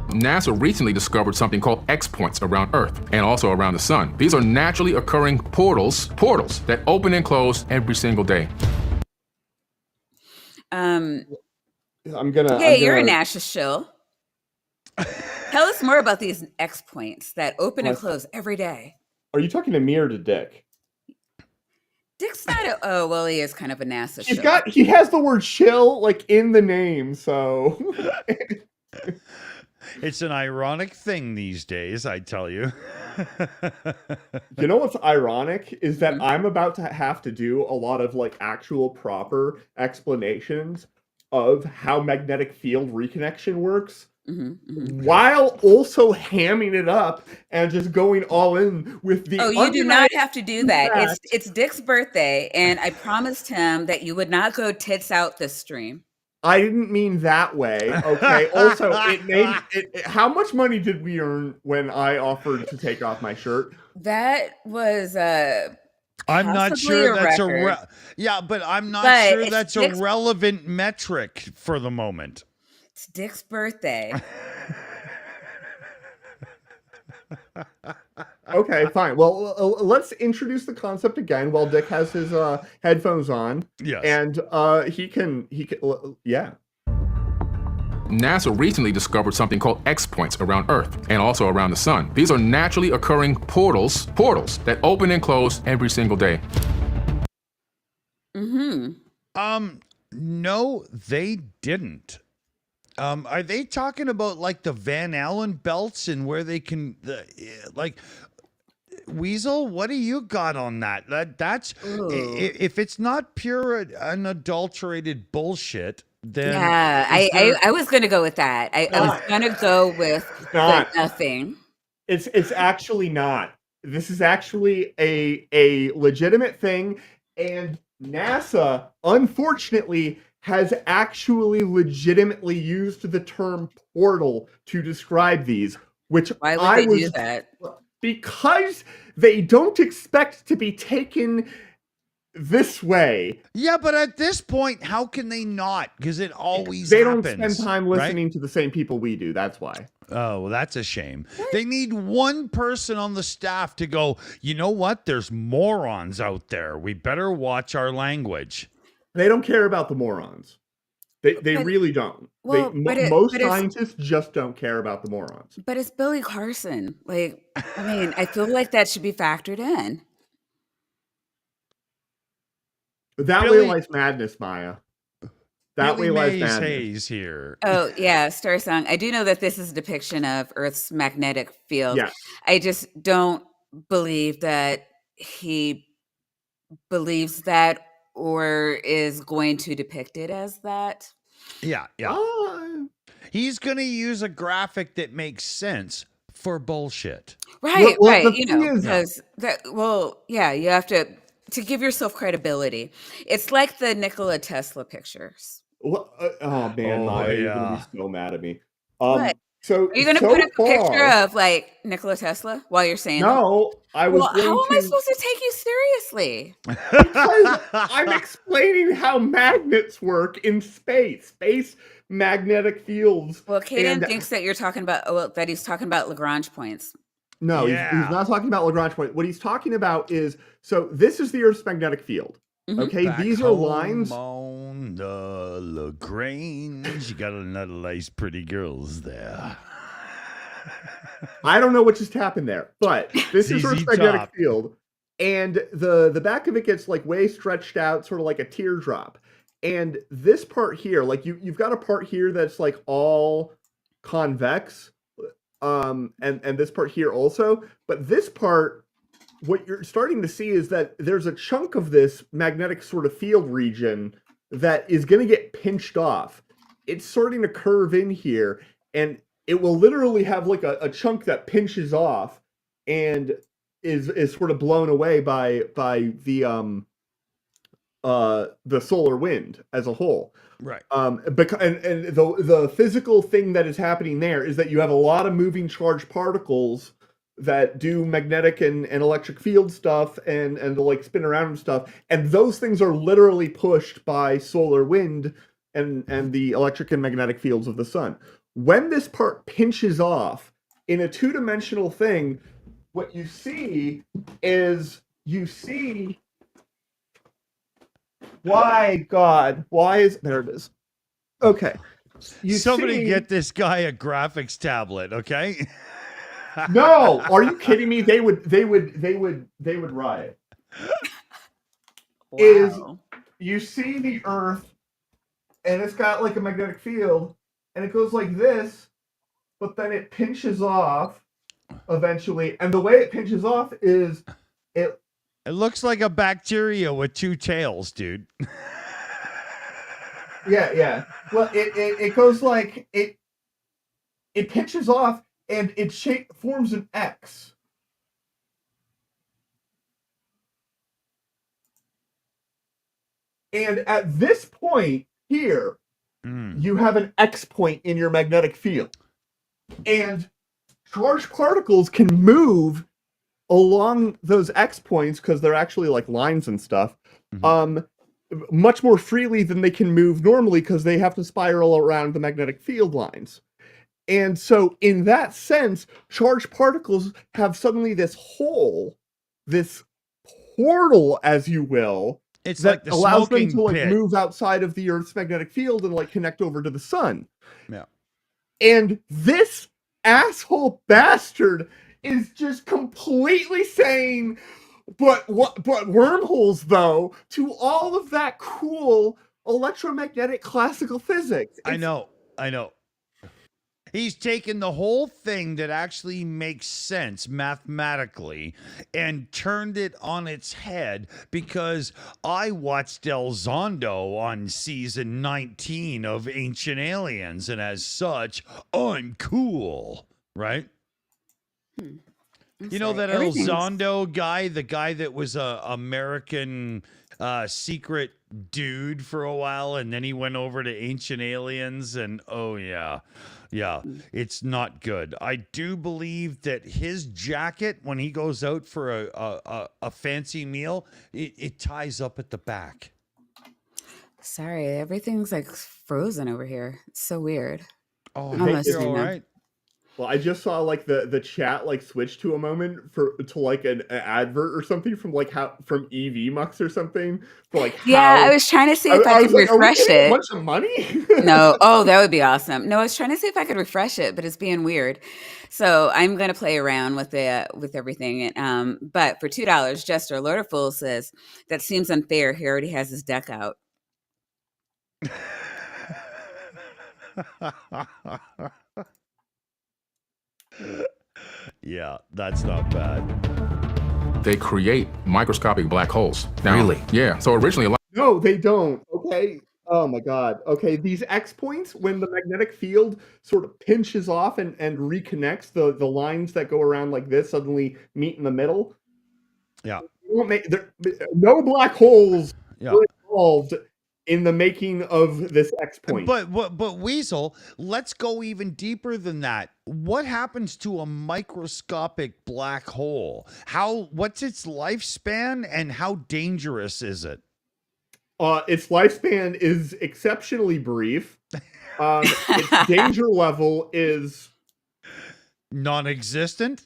NASA recently discovered something called X points around Earth and also around the sun. These are naturally occurring portals that open and close every single day. You're a NASA shill. Tell us more about these X points that open and close every day. Are you talking to me or to Dick? Dick's not he is kind of a NASA shill. He has the word shill like in the name, so it's an ironic thing these days, I tell you. You know what's ironic is that I'm about to have to do a lot of like actual proper explanations of how magnetic field reconnection works, while also hamming it up and just going all in with the. Oh, you do not have to do that. It's Dick's birthday, and I promised him that you would not go tits out this stream. I didn't mean that way. Okay. Also, how much money did we earn when I offered to take off my shirt? That was I'm not sure that's but I'm not sure that's a relevant metric for the moment. It's Dick's birthday. Okay. Okay, fine. Well, let's introduce the concept again while Dick has his headphones on. Yes. And he can, yeah. NASA recently discovered something called X points around Earth and also around the sun. These are naturally occurring portals that open and close every single day. No, they didn't. Are they talking about like the Van Allen belts and where they can like Weasel? What do you got on that? That's if it's not pure unadulterated bullshit, then Yeah, I was gonna go with that. I was gonna go with nothing. It's actually not. This is actually a legitimate thing, and NASA, unfortunately, has actually legitimately used the term portal to describe these, which Why would they do that? Because they don't expect to be taken this way. Yeah, but at this point, how can they not? Because it always they happens. They don't spend time listening to the same people we do. That's why. Oh, well, that's a shame. They need one person on the staff to go, you know what? There's morons out there. We better watch our language. They don't care about the morons. They really don't. Well, most scientists just don't care about the morons. But it's Billy Carson. Like, I mean, I feel like that should be factored in. That way lies madness, Maya. That Billy way lies Mays madness. Hayes here. Oh, yeah, Star Song. I do know that this is a depiction of Earth's magnetic field. Yeah. I just don't believe that he believes that or is going to depict it as that. Yeah. He's going to use a graphic that makes sense for bullshit. Right, well, right. the thing is, because you have to give yourself credibility. It's like the Nikola Tesla pictures. oh man, Maya, you're gonna be so mad at me. What? So are you gonna put a picture of like Nikola Tesla while you're saying no? I was. Well, how am I supposed to take you seriously? Because I'm explaining how magnets work in space. Space magnetic fields. Well, Kaden thinks that you're talking about that he's talking about Lagrange points. No, he's not talking about Lagrange point. What he's talking about is, so this is the Earth's magnetic field. Okay, Back these are lines on the Lagrange. You got another nice pretty girls there. I don't know what just happened there, but this is Earth's magnetic field, and the back of it gets like way stretched out, sort of like a teardrop. And this part here, like you've got a part here that's like all convex, and this part here also, but this part, what you're starting to see is that there's a chunk of this magnetic sort of field region that is going to get pinched off. It's starting to curve in here, and it will literally have like a chunk that pinches off and is sort of blown away by the solar wind as a whole. Right. Because and the physical thing that is happening there is that you have a lot of moving charged particles that do magnetic and electric field stuff and like spin around and stuff, and those things are literally pushed by solar wind and the electric and magnetic fields of the sun. When this part pinches off in a two-dimensional thing, what you see is why is there it is. Okay. Somebody get this guy a graphics tablet, okay? No, are you kidding me? They would riot. Wow. Is you see the Earth, and it's got like a magnetic field, and it goes like this, but then it pinches off eventually, and the way it pinches off is it looks like a bacteria with two tails, dude. Yeah. Well, it goes like it pinches off, and it forms an X. And at this point here, you have an X point in your magnetic field. And charged particles can move along those X points, because they're actually like lines and stuff, much more freely than they can move normally, because they have to spiral around the magnetic field lines. And so in that sense, charged particles have suddenly this hole, this portal, as you will, It's that like the allows them smoking to like pit. move outside of the Earth's magnetic field and like connect over to the sun. Yeah. And this asshole bastard is just completely saying, but wormholes though, to all of that cool electromagnetic classical physics. I know. He's taken the whole thing that actually makes sense mathematically and turned it on its head, because I watched Elizondo on season 19 of Ancient Aliens, and as such, I'm cool, right? You know that Elizondo guy, the guy that was a American secret dude for a while, and then he went over to Ancient Aliens, and oh yeah, it's not good. I do believe that his jacket, when he goes out for a fancy meal, it ties up at the back. Sorry, everything's like frozen over here. It's so weird. Oh, I'm almost you're in all now. right. Well, I just saw like the chat like switch to a moment to like an advert or something from like from EV Mux or something for like Yeah, I was trying to see if I could was like, are we refresh getting a it. bunch of money? No, oh, that would be awesome. No, I was trying to see if I could refresh it, but it's being weird. So I'm gonna play around with with everything. And but for $2, Jester Lord of Fools says that seems unfair. He already has his deck out. Yeah, that's not bad. They create microscopic black holes. Now, Really? Yeah. So originally, a lot No, they don't. Okay. Oh my God. Okay, these X points, when the magnetic field sort of pinches off and reconnects, the lines that go around like this suddenly meet in the middle. Yeah. No black holes Yeah. were involved in the making of this X point. But Weasel, let's go even deeper than that. What happens to a microscopic black hole? What's its lifespan, and how dangerous is it? Its lifespan is exceptionally brief. Its danger level is non-existent.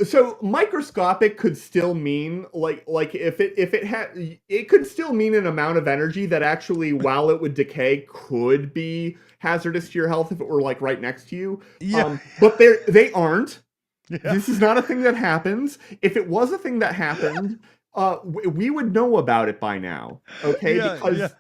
So microscopic could still mean like if it had, it could still mean an amount of energy that actually, while it would decay, could be hazardous to your health if it were like right next to you. Yeah. But they aren't. Yeah. This is not a thing that happens. If it was a thing that happened, we would know about it by now. Okay, because.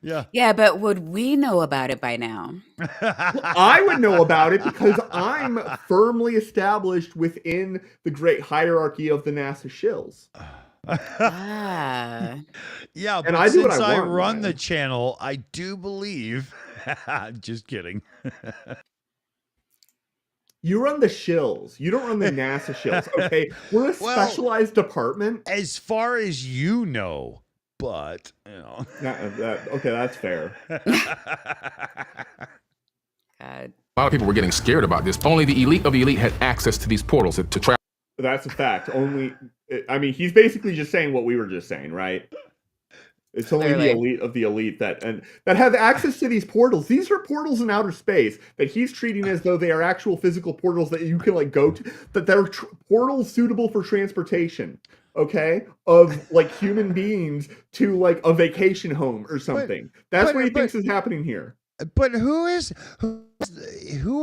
Yeah, but would we know about it by now? I would know about it because I'm firmly established within the great hierarchy of the NASA shills. Yeah, and but since I want, run the channel, I do believe. Just kidding. You run the shills. You don't run the NASA shills. Okay, we're a specialized department. As far as you know. But, you know. Okay, that's fair. God. A lot of people were getting scared about this. Only the elite of the elite had access to these portals to travel. That's a fact. I mean, he's basically just saying what we were just saying, right? It's only the elite of the elite that have access to these portals. These are portals in outer space that he's treating as though they are actual physical portals that you can like go to, that they're portals suitable for transportation. Okay, of like human beings to like a vacation home or something. That's what he thinks is happening here. But who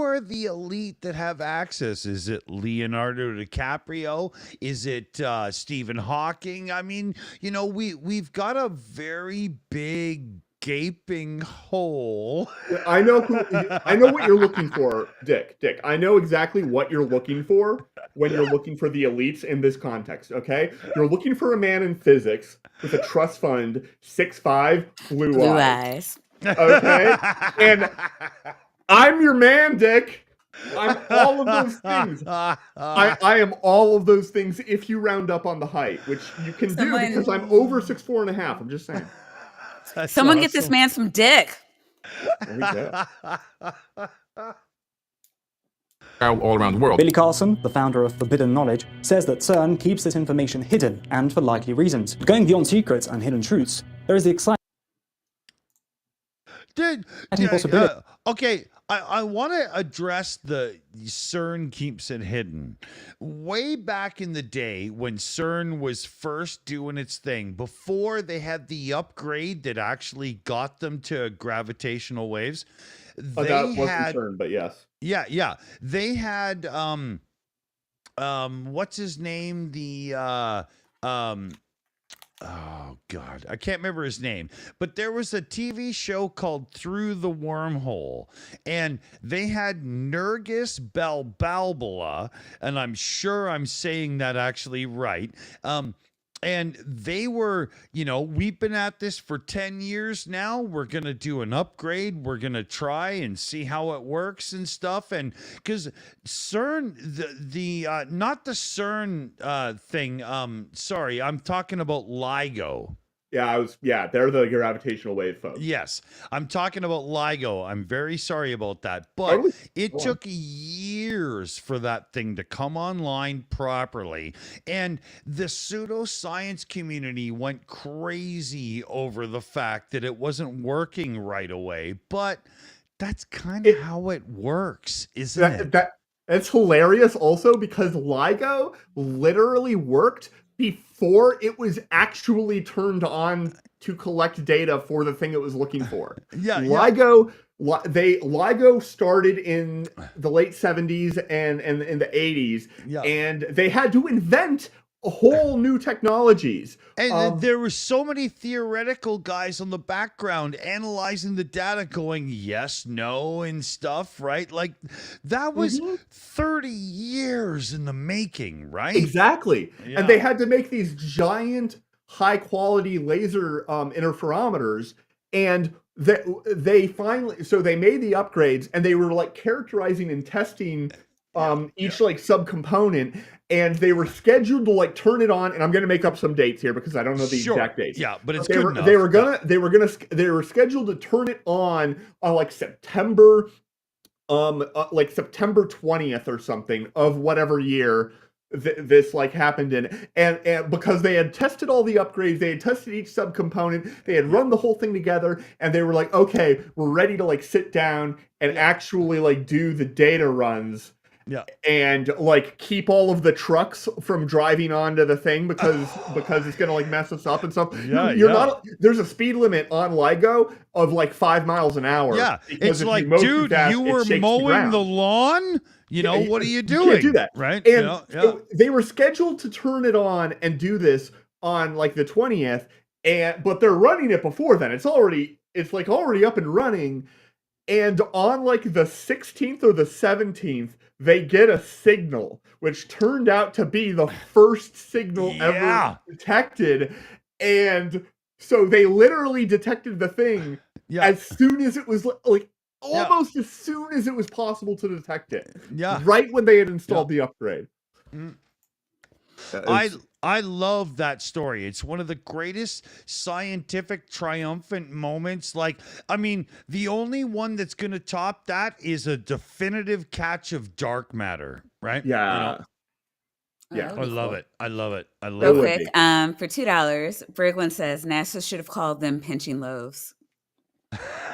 are the elite that have access? Is it Leonardo DiCaprio? Is it Stephen Hawking? I mean, you know, we've got a very big gaping hole. I know what you're looking for, Dick. I know exactly what you're looking for when you're looking for the elites in this context, okay? You're looking for a man in physics with a trust fund, 6'5", blue eyes. Okay? And I'm your man, Dick. I'm all of those things. I am all of those things if you round up on the height, which you can do because I'm over 6'4.5". I'm just saying. That's Someone awesome. Get this man some dick. There we go. All around the world. Billy Carson, the founder of Forbidden Knowledge, says that CERN keeps this information hidden, and for likely reasons. But going beyond secrets and hidden truths, there is the exciting. Dude, possibility. okay, I want to address the CERN keeps it hidden. Way back in the day when CERN was first doing its thing, before they had the upgrade that actually got them to gravitational waves, Oh, they that was had concerned, but yes. yeah, they had what's his name? Um Oh God, I can't remember his name, but there was a TV show called Through the Wormhole, and they had Nergis Balbalbola, and I'm sure I'm saying that actually right. And they were, we've been at this for 10 years now. We're going to do an upgrade. We're going to try and see how it works and stuff. And because CERN, not the CERN thing. Sorry, I'm talking about LIGO. Yeah, they're the gravitational wave folks. Yes, I'm talking about LIGO. I'm very sorry about that. But Totally. it Go on. took years for that thing to come online properly. And the pseudoscience community went crazy over the fact that it wasn't working right away. But that's kind of how it works, isn't it? That's hilarious also because LIGO literally worked before it was actually turned on to collect data for the thing it was looking for. LIGO started in the late 70s and in the 80s, and they had to invent whole new technologies. And there were so many theoretical guys on the background analyzing the data going yes, no, and stuff, right? Like that was 30 years in the making, right? Exactly. And they had to make these giant high quality laser interferometers, and they finally, so they made the upgrades, and they were like characterizing and testing each like subcomponent, and they were scheduled to like turn it on, and I'm going to make up some dates here because I don't know the exact dates. Yeah, but it's they good were, enough. They were scheduled to turn it on like September 20th or something of whatever year this like happened in, and because they had tested all the upgrades, they had tested each subcomponent, they had run the whole thing together, and they were like, okay, we're ready to like sit down and actually like do the data runs. Yeah. And like keep all of the trucks from driving onto the thing because it's gonna like mess us up and stuff. You're not. There's a speed limit on LIGO of like 5 miles an hour. Yeah, it's like, dude, you were mowing the lawn. What are you doing? You can't do that, right? And they were scheduled to turn it on and do this on like the 20th, but they're running it before then. It's like already up and running. And on like the 16th or the 17th, they get a signal, which turned out to be the first signal ever detected. And so they literally detected the thing as soon as it was like almost as soon as it was possible to detect it. Yeah. Right when they had installed the upgrade. I love that story. It's one of the greatest scientific triumphant moments. Like, I mean, the only one that's going to top that is a definitive catch of dark matter, right? Yeah. Yeah. I love it. I love it. I love Real it. quick, for $2, Brigwin says NASA should have called them pinching loaves.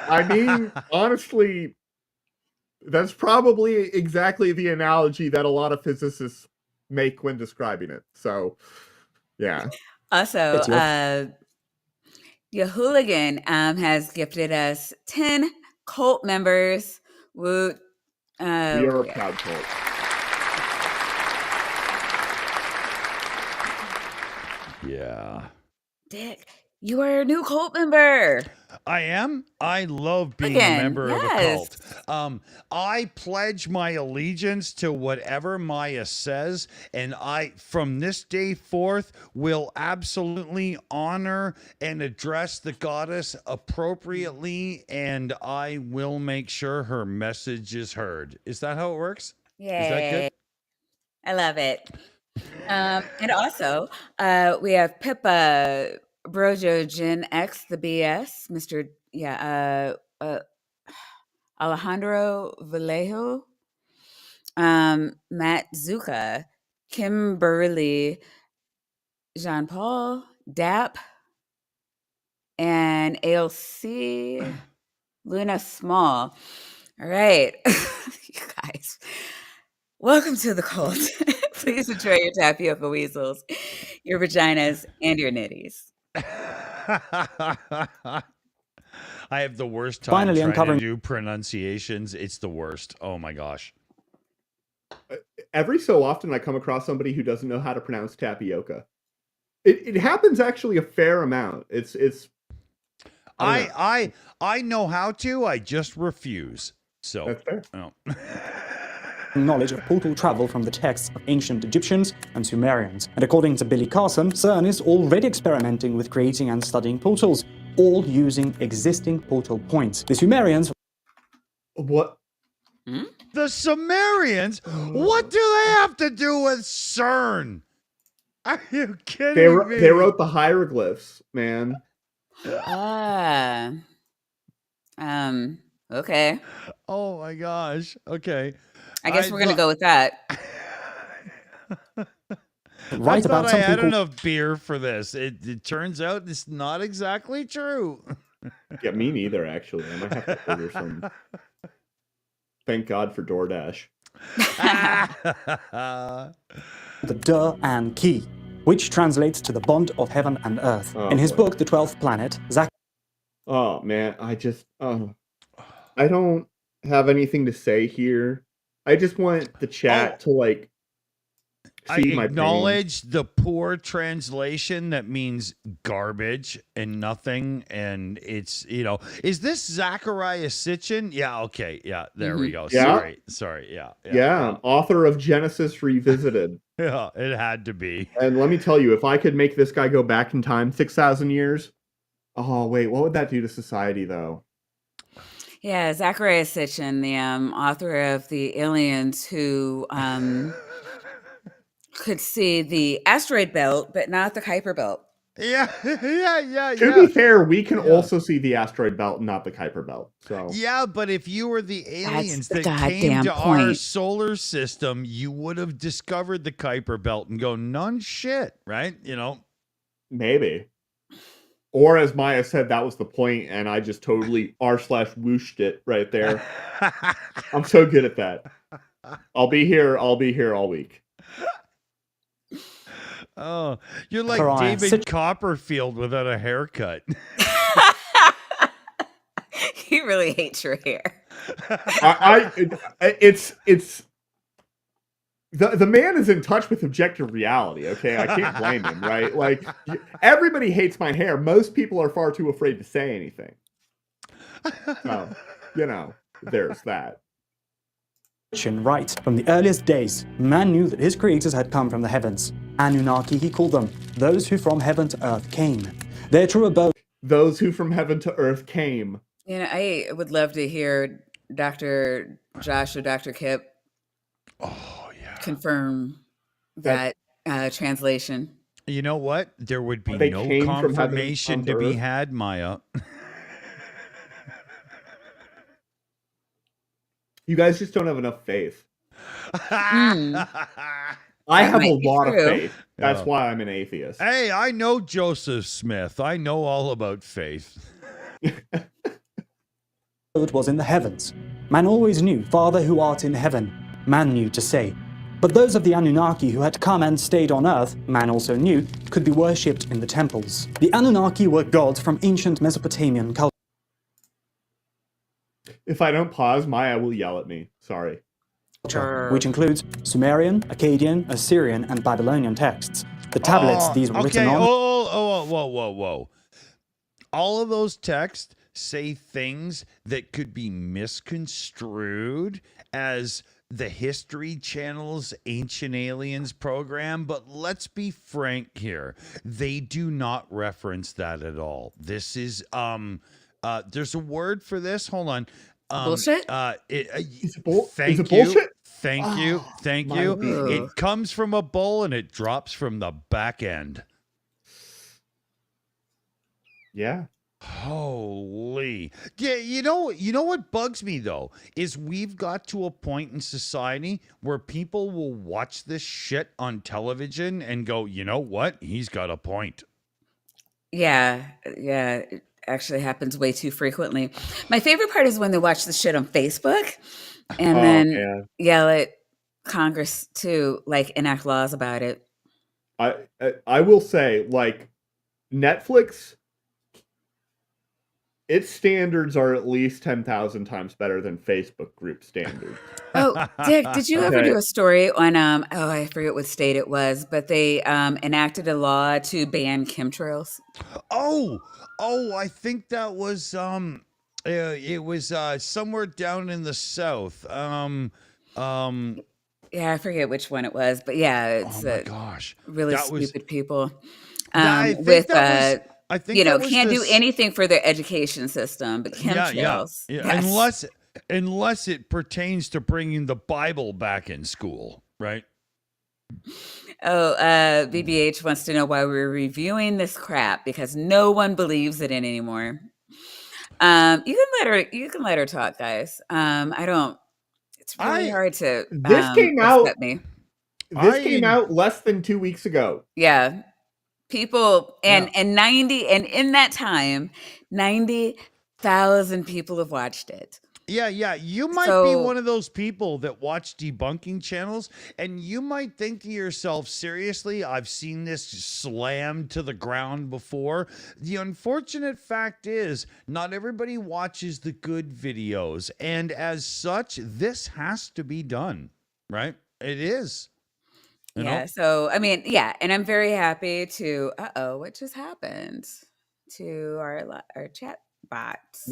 I mean, honestly, that's probably exactly the analogy that a lot of physicists make when describing it. So, yeah. Also, Yahooligan has gifted us 10 cult members. Woot. We are a proud cult. Yeah. Dick, you are a new cult member. I am. I love being a member of a cult. I pledge my allegiance to whatever Maya says, and I, from this day forth, will absolutely honor and address the goddess appropriately, and I will make sure her message is heard. Is that how it works? Yay. Is that good? I love it. And also, we have Pippa Brojo Gen X, the BS, Mr. Alejandro Vallejo, Matt Zuka, Kimberly, Jean Paul, Dap, and ALC Luna Small. All right. You guys, welcome to the cult. Please enjoy your tapioca weasels, your vaginas, and your nitties. I have the worst time Finally trying uncovering- to do pronunciations. It's the worst. Oh my gosh. Every so often, I come across somebody who doesn't know how to pronounce tapioca. It happens actually a fair amount. I know how to. I just refuse. So That's fair. oh. knowledge of portal travel from the texts of ancient Egyptians and Sumerians. And according to Billy Carson, CERN is already experimenting with creating and studying portals, all using existing portal points. The Sumerians... What? The Sumerians? What do they have to do with CERN? Are you kidding me? They wrote the hieroglyphs, man. Okay. Oh my gosh. Okay. I guess we're gonna go with that. Right I thought about I something had called... enough beer for this. It turns out it's not exactly true. Yeah, me neither, actually. I might have to order some. Thank God for DoorDash. the Der Key, which translates to the bond of heaven and earth. Oh, In his boy. book, The 12th Planet, Zach... Oh, man. I don't have anything to say here. I just want the chat to, like, I see my acknowledge the poor translation that means garbage and nothing. And it's, is this Zachariah Sitchin? Yeah, okay. Yeah, there we go. Yeah. Sorry. Yeah. Yeah, author of Genesis Revisited. Yeah, it had to be. And let me tell you, if I could make this guy go back in time 6,000 years, oh, wait, what would that do to society, though? Yeah, Zachariah Sitchin, the author of the aliens who could see the asteroid belt, but not the Kuiper belt. Yeah. To be fair, we can also see the asteroid belt, not the Kuiper belt. So yeah, but if you were the aliens the that came goddamn to our point. solar system, you would have discovered the Kuiper belt and go, none shit, right? maybe. Or as Maya said, that was the point, and I just totally r/whooshed it right there. I'm so good at that. I'll be here all week. Oh, you're like Zachariah David Copperfield without a haircut. He really hates your hair. It's the man is in touch with objective reality. Okay, I can't blame him, right? Like everybody hates my hair. Most people are far too afraid to say anything. So, there's that. Right. From the earliest days, man knew that his creators had come from the heavens. Anunnaki, he called them, those who from heaven to earth came. Their true abode... Those who from heaven to earth came. I would love to hear Dr. Josh or Dr. Kip confirm that translation. You know what? There would be They no came from heaven confirmation onto to be earth. had, Maya. You guys just don't have enough faith. That I have a might be lot of true. faith. That's why I'm an atheist. Hey, I know Joseph Smith. I know all about faith. was in the heavens. Man always knew, Father who art in heaven. Man knew to say. But those of the Anunnaki who had come and stayed on earth, man also knew, could be worshipped in the temples. The Anunnaki were gods from ancient Mesopotamian culture. If I don't pause, Maya will yell at me. Sorry. Which includes Sumerian, Akkadian, Assyrian, and Babylonian texts. The tablets these were written on... Whoa. All of those texts say things that could be misconstrued as the History Channel's Ancient Aliens program, but let's be frank here. They do not reference that at all. This is, there's a word for this. Hold on. Bullshit? Is it bullshit? Thank you. It comes from a bull and it drops from the back end. Yeah. Holy. Yeah, you know what bugs me though is we've got to a point in society where people will watch this shit on television and go, "You know what? He's got a point." Yeah. actually happens way too frequently. My favorite part is when they watch the shit on Facebook and Oh then man, yell at Congress to like enact laws about it. I will say, like, Netflix, its standards are at least 10,000 times better than Facebook group standards. Oh, Dick, did you ever Okay. do a story on oh, I forget what state it was, but they enacted a law to ban chemtrails? Oh, I think that was it was somewhere down in the south. Um Yeah, I forget which one it was, but yeah, oh it's my gosh. really That was stupid people I think with that was I think that was can't do this anything for their education system, but yeah. chemtrails, Yeah. yes. Unless it pertains to bringing the Bible back in school, right? Oh, BBH wants to know why we're reviewing this crap because no one believes it in anymore. You can let her talk, guys. I don't. It's really I hard to This came out. upset me. This came out less than 2 weeks ago. Yeah, people Yeah. and 90 and in that time, 90,000 people have watched it. Yeah. You might be one So of those people that watch debunking channels, and you might think to yourself, seriously, I've seen this slammed to the ground before. The unfortunate fact is, not everybody watches the good videos, and as such, this has to be done, right? It is. You yeah, know? so I mean, yeah, and I'm very happy to. What just happened to our chat box?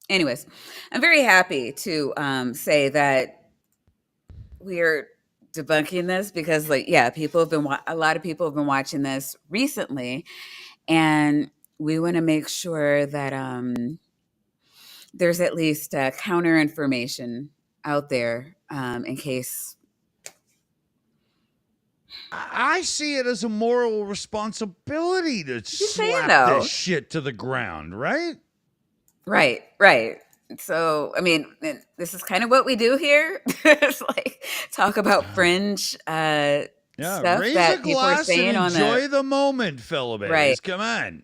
Anyways, I'm very happy to say that we're debunking this because, like, yeah, a lot of people have been watching this recently, and we want to make sure that there's at least counter information out there in case. I see it as a moral responsibility to saying, slap though? this shit to the ground, right? Right. So, I mean, this is kind of what we do here. It's like talk about fringe Yeah, stuff raise a that people are glass saying and on enjoy the moment, fellow babies. Right. Come on.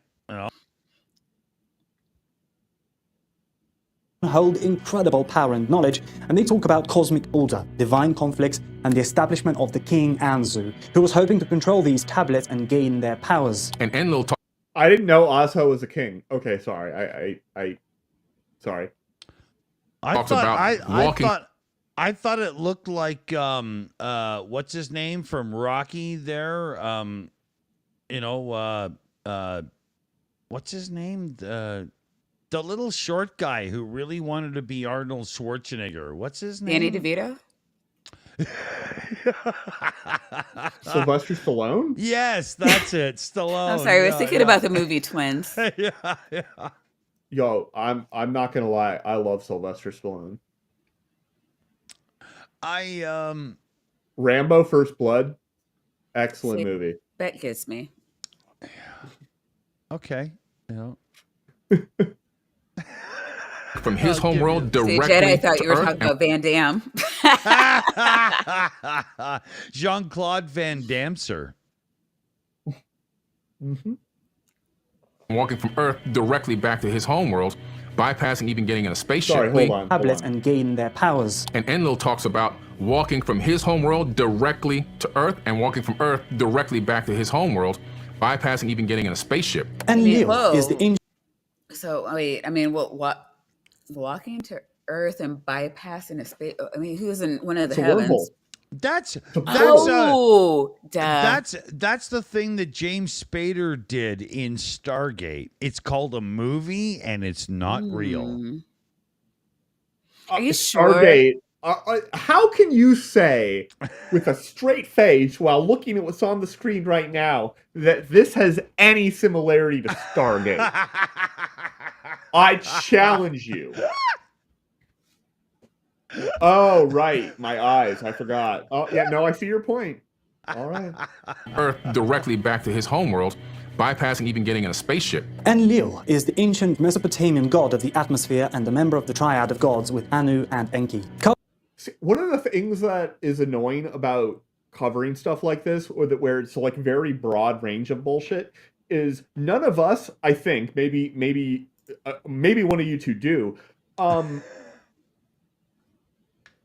hold incredible power and knowledge, and they talk about cosmic order, divine conflicts, and the establishment of the King Anzu, who was hoping to control these tablets and gain their powers. And Enlil talks I didn't know Ozho was a king. Okay, sorry. Sorry. I thought it looked like what's his name from Rocky there? What's his name? The little short guy who really wanted to be Arnold Schwarzenegger. What's his name? Danny DeVito. Sylvester Stallone? Yes, that's it. Stallone. I'm sorry, I was thinking about the movie Twins. yeah. Yo, I'm not gonna lie. I love Sylvester Stallone. Rambo: First Blood, excellent See, movie. That gets me. Okay. from his homeworld See, directly Jed, I thought to you were Earth. talking about Van Damme. Jean-Claude Van Damme, sir. Mm-hmm. Walking from Earth directly back to his homeworld, bypassing even getting in a spaceship. Sorry, hold on. Tablets and gain their powers. And Enlil talks about walking from his homeworld directly to Earth and walking from Earth directly back to his homeworld, bypassing even getting in a spaceship. And Leo whoa. is the ancient. So wait, I mean, what? Walking to Earth and bypassing a space. I mean, who's in one of the It's a heavens? wormhole. That's the thing that James Spader did in Stargate. It's called a movie and it's not real. Are you sure? Stargate. How can you say with a straight face while looking at what's on the screen right now that this has any similarity to Stargate? I challenge you. Oh, right. My eyes. I forgot. Oh, yeah. No, I see your point. All right. Earth directly back to his homeworld, bypassing even getting in a spaceship. Enlil is the ancient Mesopotamian god of the atmosphere and a member of the triad of gods with Anu and Enki. See, one of the things that is annoying about covering stuff like this, where it's like very broad range of bullshit, is none of us, I think, maybe one of you two do.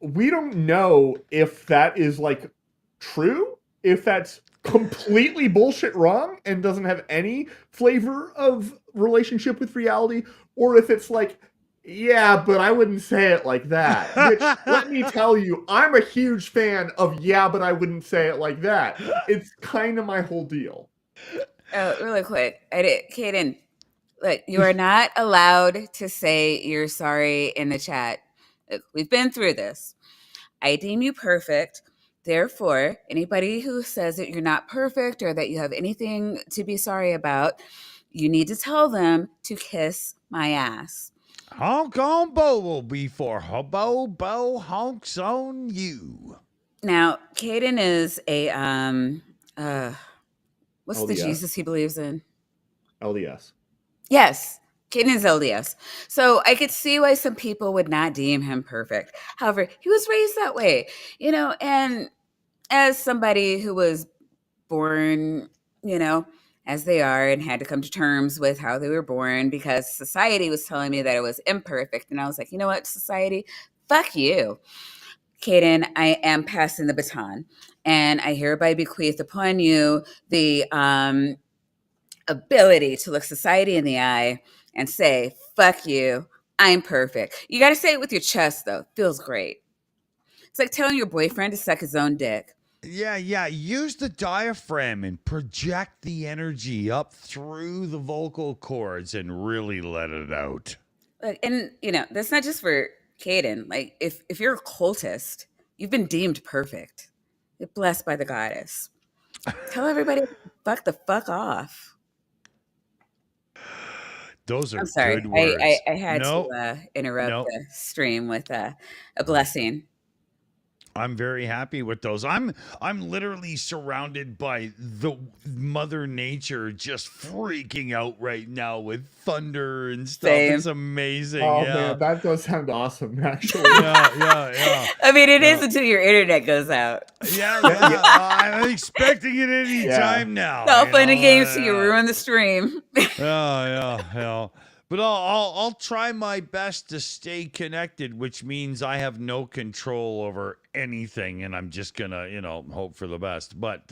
We don't know if that is like true, if that's completely bullshit wrong and doesn't have any flavor of relationship with reality, or if it's like, yeah, but I wouldn't say it like that. Which, let me tell you, I'm a huge fan of yeah, but I wouldn't say it like that. It's kind of my whole deal. Oh, really quick. Kaden, look, you are not allowed to say you're sorry in the chat. Look, we've been through this. I deem you perfect. Therefore, anybody who says that you're not perfect or that you have anything to be sorry about, you need to tell them to kiss my ass. Honk on Bobo before Bobo honks on you. Now, Caden is a what's the LDS. Jesus he believes in? LDS. Yes, Caden is LDS. So I could see why some people would not deem him perfect. However, he was raised that way, and as somebody who was born, as they are and had to come to terms with how they were born because society was telling me that it was imperfect. And I was like, you know what, society, fuck you. Caden, I am passing the baton. And I hereby bequeath upon you the ability to look society in the eye and say, fuck you, I'm perfect. You got to say it with your chest, though. Feels great. It's like telling your boyfriend to suck his own dick. Yeah. Use the diaphragm and project the energy up through the vocal cords and really let it out. Look, and that's not just for Caden. Like, if you're a cultist, you've been deemed perfect. You're blessed by the goddess. Tell everybody fuck the fuck off. Those are I'm sorry. good words. I had to interrupt the stream with a blessing. I'm very happy with those. I'm literally surrounded by the Mother Nature just freaking out right now with thunder and stuff. Same. It's amazing. Oh yeah. man, that does sound awesome, actually. Yeah. I mean, it is until your internet goes out. Yeah. I'm expecting it any time now. It's all fun and games till you ruin the stream. Yeah. But I'll try my best to stay connected, which means I have no control over anything, and I'm just gonna, hope for the best. But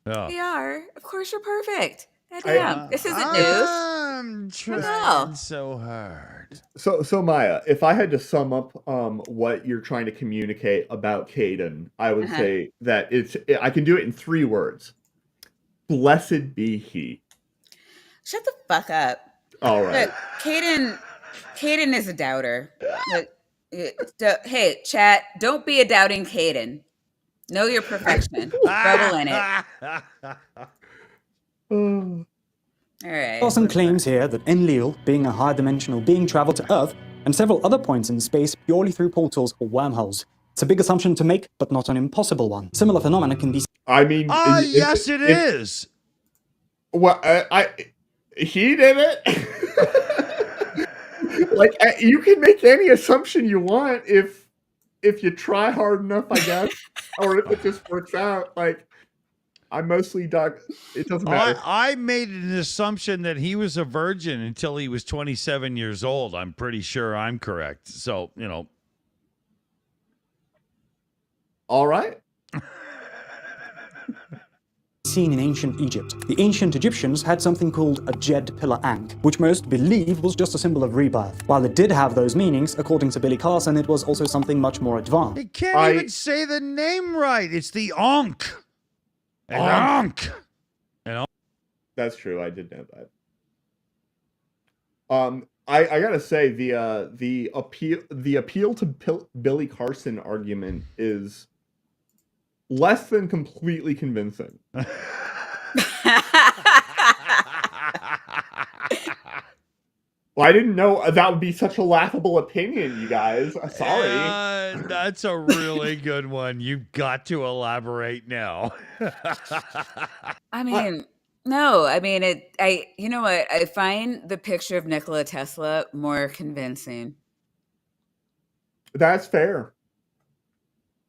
We are. Of course, you're perfect. Goddamn, this isn't news. I'm trying so hard. So Maya, if I had to sum up what you're trying to communicate about Caden, I would say that I can do it in 3 words. Blessed be he. Shut the fuck up. All right. Look, Caden is a doubter. Look, hey, chat, don't be a doubting Caden. Know your perfection. Revel in it. All right. Dawson claims here that Enlil, being a high-dimensional being, traveled to Earth and several other points in space purely through portals or wormholes. It's a big assumption to make, but not an impossible one. Similar phenomena can be... I mean... yes, it is! Well, he did it. Like, you can make any assumption you want if you try hard enough, I guess, or if it just works out. Like, I mostly dug. It doesn't matter. I made an assumption that he was a virgin until he was 27 years old. I'm pretty sure I'm correct. So, All right. Seen in ancient Egypt. The ancient Egyptians had something called a Jed Pillar Ankh, which most believe was just a symbol of rebirth. While it did have those meanings, according to Billy Carson, it was also something much more advanced. He can't even say the name right. It's the Ankh. Ankh. That's true. I did know that. I gotta say the appeal to Billy Carson argument is less than completely convincing. Well, I didn't know that would be such a laughable opinion, you guys. Sorry. That's a really good one. You've got to elaborate now. I mean, no. I mean, you know what? I find the picture of Nikola Tesla more convincing. That's fair.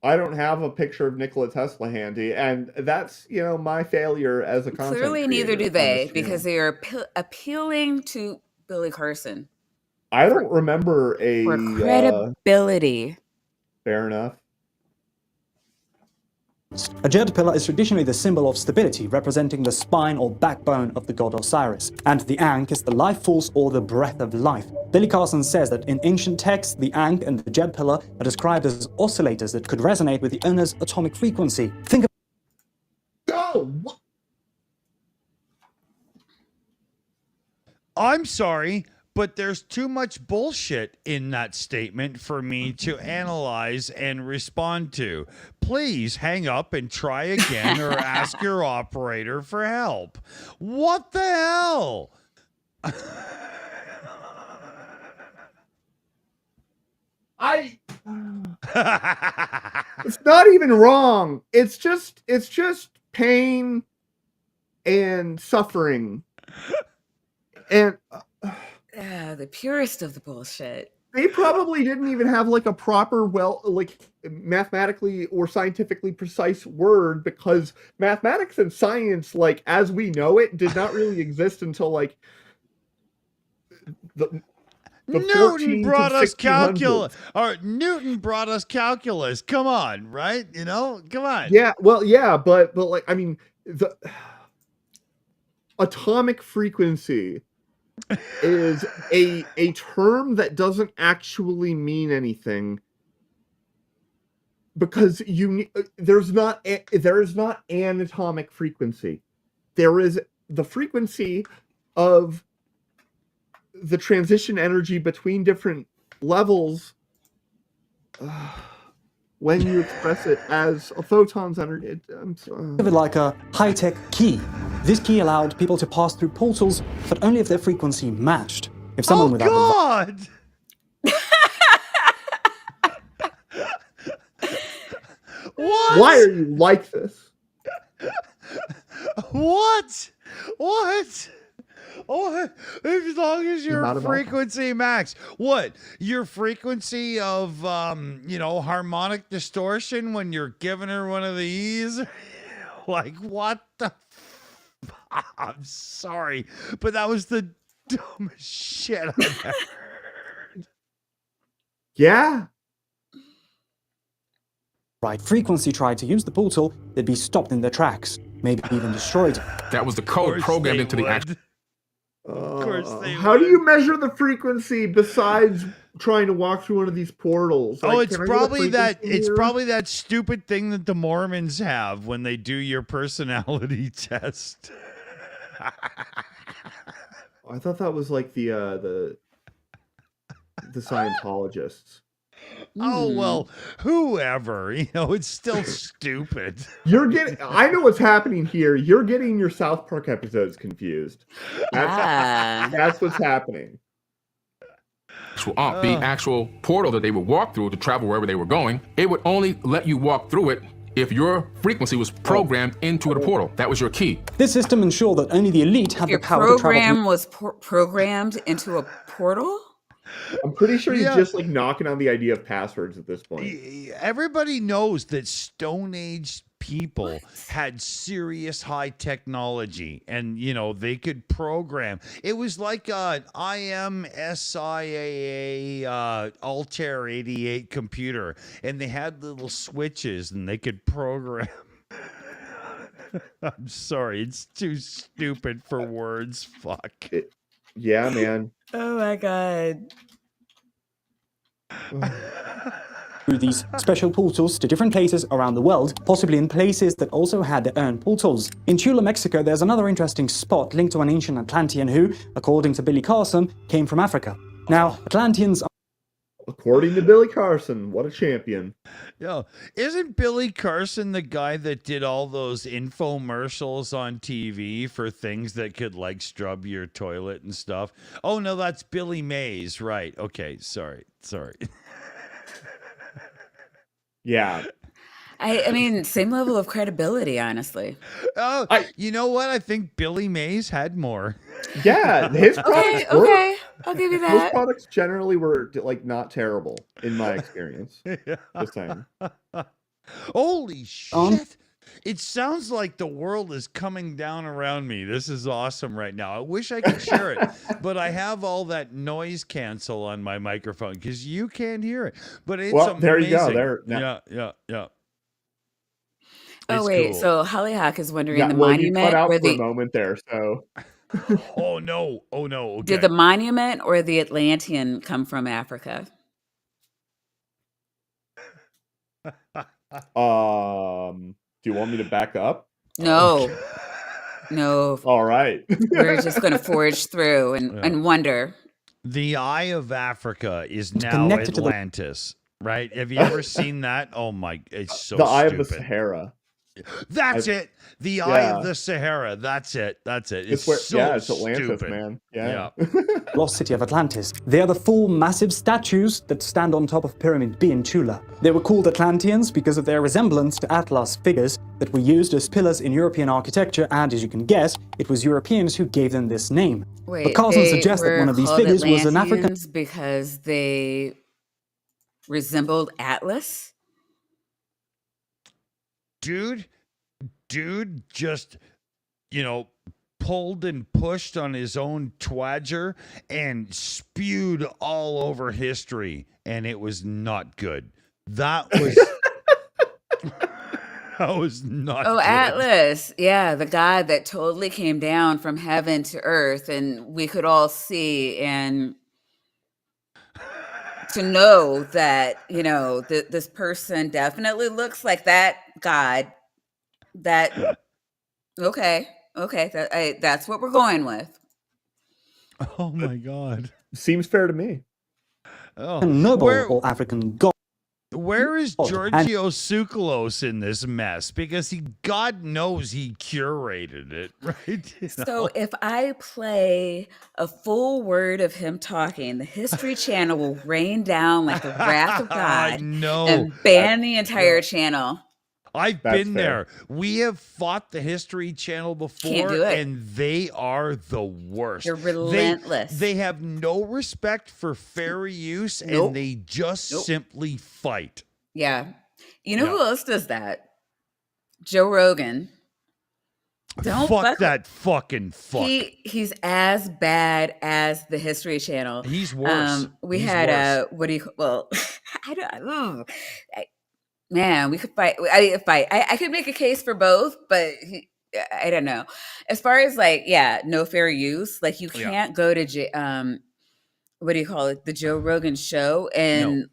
I don't have a picture of Nikola Tesla handy, and that's, my failure as a content Clearly, neither creator do on this they, because channel. they are appealing to Billy Carson I don't remember for a credibility. fair enough. A jade pillar is traditionally the symbol of stability, representing the spine or backbone of the god Osiris, and the Ankh is the life force or the breath of life. Billy Carson says that in ancient texts, the Ankh and the jade pillar are described as oscillators that could resonate with the owner's atomic frequency. Think of I'm sorry, but there's too much bullshit in that statement for me to analyze and respond to. Please hang up and try again or ask your operator for help. What the hell? It's not even wrong. It's just pain and suffering. And The purest of the bullshit. they probably didn't even have like a proper, mathematically or scientifically precise word, because mathematics and science, like as we know it, did not really exist until like the Newton brought us 1600s. calculus. Or Newton brought us calculus. Come on, right? Come on. Yeah, well, yeah, but like, I mean, the atomic frequency is a term that doesn't actually mean anything, because there is not an atomic frequency. There is the frequency of the transition energy between different levels when you express it as a photon's energy. of it like a high-tech key. This key allowed people to pass through portals, but only if their frequency matched. If someone without God! What? Why are you like this? What? As long as your frequency max. What? Your frequency of harmonic distortion when you're giving her one of these? Like, what the I'm sorry, but that was the dumbest shit I've ever heard. Yeah. right frequency tried to use the portal, they'd be stopped in their tracks, maybe even destroyed. That was the code programmed into the actual. Of course they How do you measure the frequency besides trying to walk through one of these portals? Oh, Like, it's can I get a probably that. frequency It's here? probably that stupid thing that the Mormons have when they do your personality test. I thought that was like the Scientologists. Oh well, whoever, it's still stupid. I know what's happening here. You're getting your South Park episodes confused. That's what's happening. The actual portal that they would walk through to travel wherever they were going, it would only let you walk through it if your frequency was programmed into the portal. That was your key. This system ensured that only the elite had the Your power to travel program through. was programmed into a portal? I'm pretty sure he's just like knocking on the idea of passwords at this point. Everybody knows that Stone Age people had serious high technology, and they could program. It was like an IMSIAA Altair 88 computer, and they had little switches, and they could program. I'm sorry, it's too stupid for words. Fuck. Yeah, man. Oh my god. Through these special portals to different places around the world, possibly in places that also had their own portals. In Tula, Mexico, there's another interesting spot linked to an ancient Atlantean who, according to Billy Carson, came from Africa. Now, Atlanteans... According to Billy Carson, what a champion. Yo, isn't Billy Carson the guy that did all those infomercials on TV for things that could like scrub your toilet and stuff? Oh no, that's Billy Mays, right? Okay, sorry. Yeah. I mean, same level of credibility, honestly. Oh, you know what? I think Billy Mays had more. Yeah, his products were. Okay, I'll give you Those that. products generally were like not terrible in my experience. Yeah. Just saying. Holy On. shit. It sounds like the world is coming down around me. This is awesome right now. I wish I could share it, but I have all that noise cancel on my microphone because you can't hear it. But it's Well, amazing. there you go. There. Yeah. Oh It's wait, cool. so Hollyhock is wondering Yeah. the Well, you cut monument out or for a the moment there, so. Oh no. Okay. did the monument or the Atlantean come from Africa? Do you want me to back up? No, no. All right. We're just going to forge through and wonder. The Eye of Africa is now connected to the- Atlantis, right? Have you ever seen that? Oh my, it's so The Eye of stupid. the Sahara. That's it. The Eye of the Sahara. That's it. It's where, so it's Atlantis, stupid. man. Yeah. lost city of Atlantis. They are the 4 massive statues that stand on top of Pyramid B in Tula. They were called Atlanteans because of their resemblance to Atlas figures that were used as pillars in European architecture, and as you can guess, it was Europeans who gave them this name. Wait, but Carson they suggests that were one of these called figures was an African. Atlanteans because they resembled Atlas. Dude just, pulled and pushed on his own twadger and spewed all over history, and it was not good. That was that was not Oh, good. Atlas. Yeah, the god that totally came down from heaven to earth and we could all see, and to know that, this person definitely looks like that god. That okay, that's what we're going with. Oh my god. Seems fair to me. Oh, noble or African god. Where is and- Giorgio Tsoukalos in this mess? Because God knows he curated it, right? So if I play a full word of him talking, the History Channel will rain down like the wrath of God and ban the entire channel. I've That's been fair. there. We have fought the History Channel before, Can't do it. and they are the worst. They're relentless. They have no respect for fair use, Nope. and they just simply fight. Yeah. You know who else does that? Joe Rogan. Don't fuck that fucking fuck. He's as bad as the History Channel. He's worse. He's worse. I don't. Man, we could fight. I could make a case for both, but I don't know. As far as no fair use. Like you can't go to the Joe Rogan show and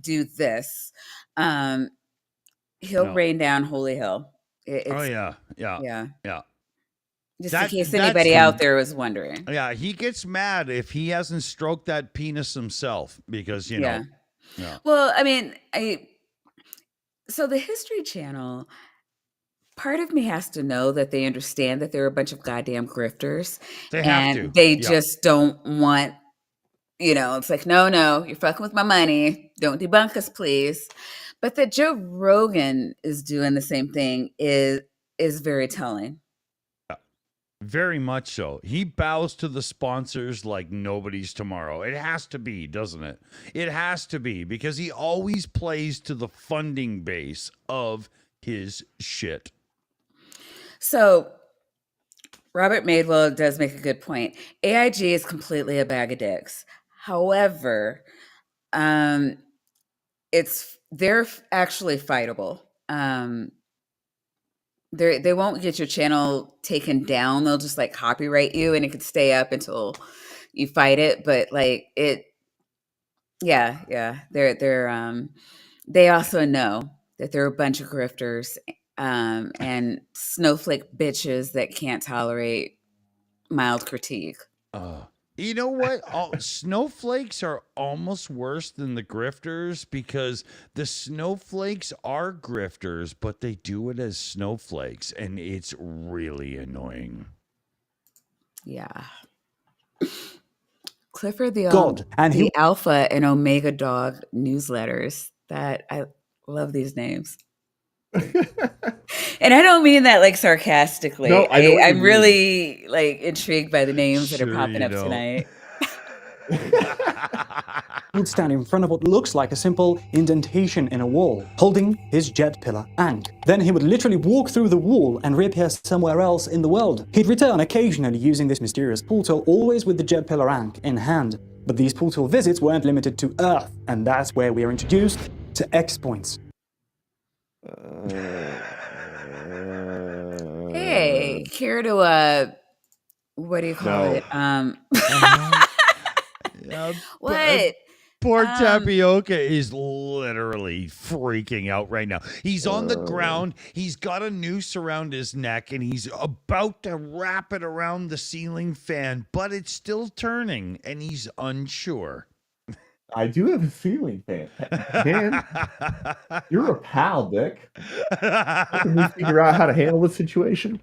do this. He'll rain down Holy Hill. Yeah. Just in case anybody out there was wondering. Yeah, he gets mad if he hasn't stroked that penis himself because you know. Yeah. Well, I mean, So the History Channel, part of me has to know that they understand that they're a bunch of goddamn grifters. They have to. They just don't want, it's like, no, you're fucking with my money. Don't debunk us, please. But that Joe Rogan is doing the same thing is very telling. Very much so. He bows to the sponsors like nobody's tomorrow. It has to be, doesn't it? It has to be because he always plays to the funding base of his shit. So Robert Madewell does make a good point. AIG is completely a bag of dicks. However, they're actually fightable. They won't get your channel taken down. They'll just copyright you and it could stay up until you fight it. But they also know that they're a bunch of grifters and snowflake bitches that can't tolerate mild critique. You know what? Snowflakes are almost worse than the grifters because the snowflakes are grifters, but they do it as snowflakes, and it's really annoying. Yeah. Clifford the Alpha and Omega Dog newsletters. That I love these names. And I don't mean that sarcastically. No, I'm really intrigued by the names that are popping up tonight. Would stand in front of what looks like a simple indentation in a wall, holding his jet pillar Ankh. Then he would literally walk through the wall and reappear somewhere else in the world. He'd return occasionally using this mysterious portal, always with the jet pillar Ankh in hand. But these portal visits weren't limited to Earth, and that's where we are introduced to X points. Hey, care to what do you call No. it? What? Poor Tapioca is literally freaking out right now. He's on the ground. He's got a noose around his neck, and he's about to wrap it around the ceiling fan, but it's still turning, and he's unsure. I do have a ceiling fan. Man, you're a pal, Dick. Helping me figure out how to handle the situation.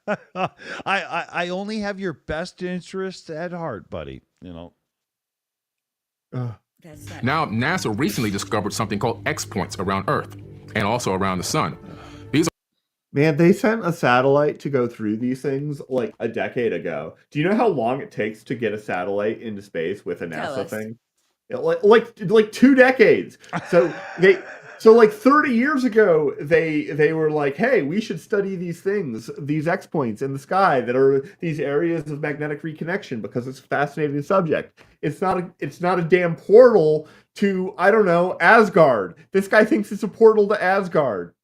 I only have your best interests at heart, buddy. You know. Now, NASA recently discovered something called X points around Earth and also around the sun. These are Man, they sent a satellite to go through these things like a decade ago. Do you know how long it takes to get a satellite into space with a Tell NASA us. thing? Like 2 decades. So like 30 years ago, they were like, hey, we should study these things, these X points in the sky that are these areas of magnetic reconnection because it's a fascinating subject. It's not a damn portal to, I don't know, Asgard. This guy thinks it's a portal to Asgard.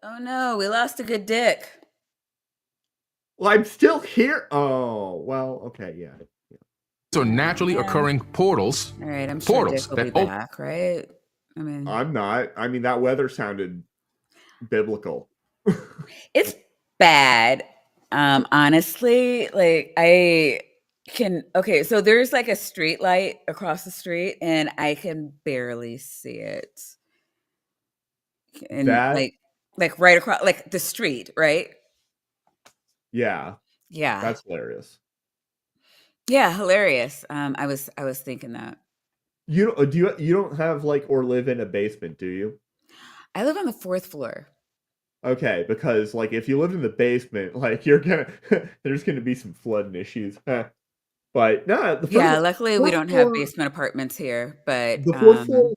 Oh no, we lost a good Dick. Well, I'm still here. Oh, well, okay, yeah. are naturally occurring portals. All right, I'm sure Portals Dick will be that back, right? I mean, I'm not. I mean, that weather sounded biblical. it's bad. Honestly, like okay, so there's like a street light across the street and I can barely see it. And That, like right across like the street, right? yeah, Yeah. that's hilarious. Yeah, hilarious. I was thinking that. You don't have like or live in a basement, do you? I live on the 4th floor. Okay, because like if you lived in the basement, like you're gonna there's gonna be some flooding issues. But no, Yeah, luckily we fourth don't have floor- basement apartments here, but the 4th floor.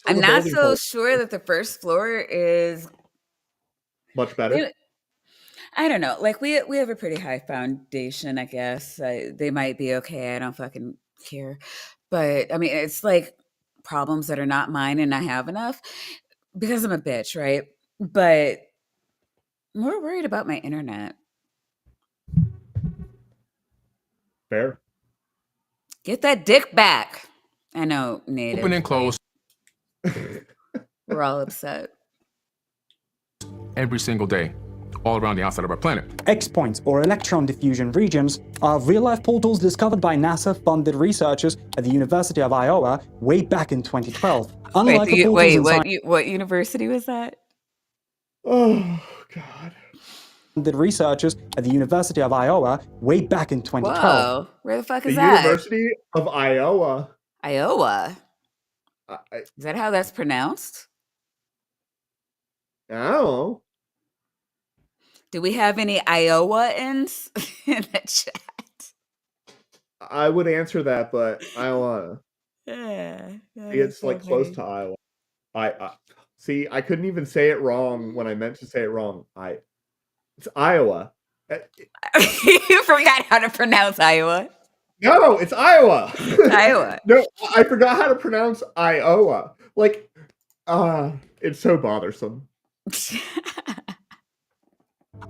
I'm the not building so code. sure that the 1st floor is Much better. I don't know. Like we have a pretty high foundation, I guess. They might be okay. I don't fucking care. But I mean, it's like problems that are not mine and I have enough because I'm a bitch, right? But I'm more worried about my internet. Fair. Get that dick back. I know, native. Open and close We're all upset. every single day, all around the outside of our planet. X points, or electron diffusion regions, are real-life portals discovered by NASA-funded researchers at the University of Iowa way back in 2012. Unlike the portals in what university was that? Oh God. funded researchers at the University of Iowa way back in 2012. Whoa, where the fuck The is that? University of Iowa. Iowa. I Is that how that's pronounced? don't know. Do we have any Iowans in the chat? I would answer that, but I don't wanna. Yeah, It's like close to Iowa. I see. I couldn't even say it wrong when I meant to say it wrong. It's Iowa. You forgot how to pronounce Iowa. No, it's Iowa. Iowa. No, I forgot how to pronounce Iowa. Like, it's so bothersome.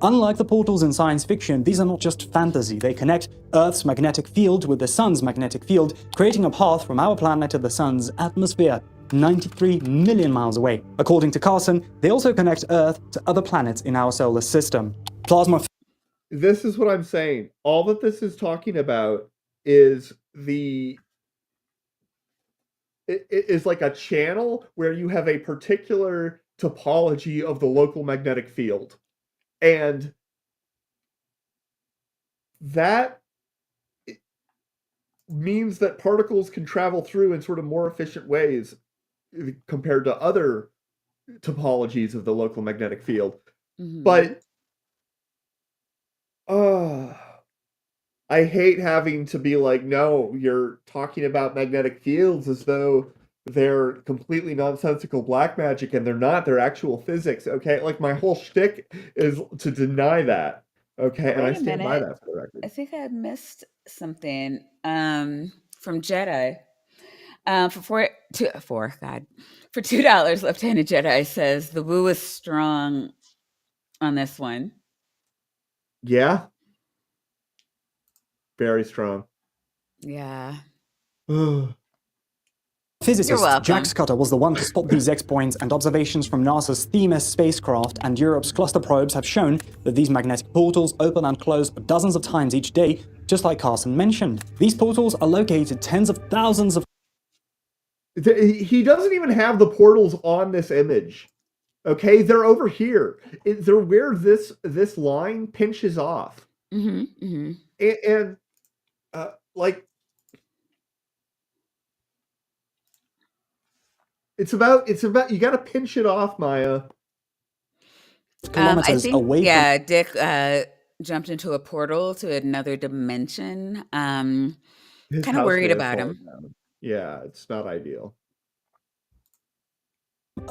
Unlike the portals in science fiction, these are not just fantasy. They connect Earth's magnetic field with the sun's magnetic field, creating a path from our planet to the sun's atmosphere, 93 million miles away. According to Carson, they also connect Earth to other planets in our solar system. Plasma. This is what I'm saying. All that this is talking about is it is like a channel where you have a particular topology of the local magnetic field. And that means that particles can travel through in sort of more efficient ways compared to other topologies of the local magnetic field. Mhm. But I hate having to be like, no, you're talking about magnetic fields as though they're completely nonsensical black magic, and they're not. They're actual physics. Okay, like my whole shtick is to deny that. Okay, and I Wait a stand by minute. that for the record. I think I missed something from Jedi. For $2, Lieutenant Jedi says the woo is strong on this one. Yeah, very strong. Yeah. Ugh. Physicist Jack welcome. Scudder was the one to spot these X-points, and observations from NASA's Themis spacecraft and Europe's cluster probes have shown that these magnetic portals open and close dozens of times each day, just like Carson mentioned. These portals are located tens of thousands of He doesn't even have the portals on this image. Okay, they're over here. They're where this line pinches off. And like it's about you got to pinch it off, Maya. kilometers I think, away yeah, Dick jumped into a portal to another dimension. Kind His of house worried may have about fallen him. down. Yeah, it's not ideal.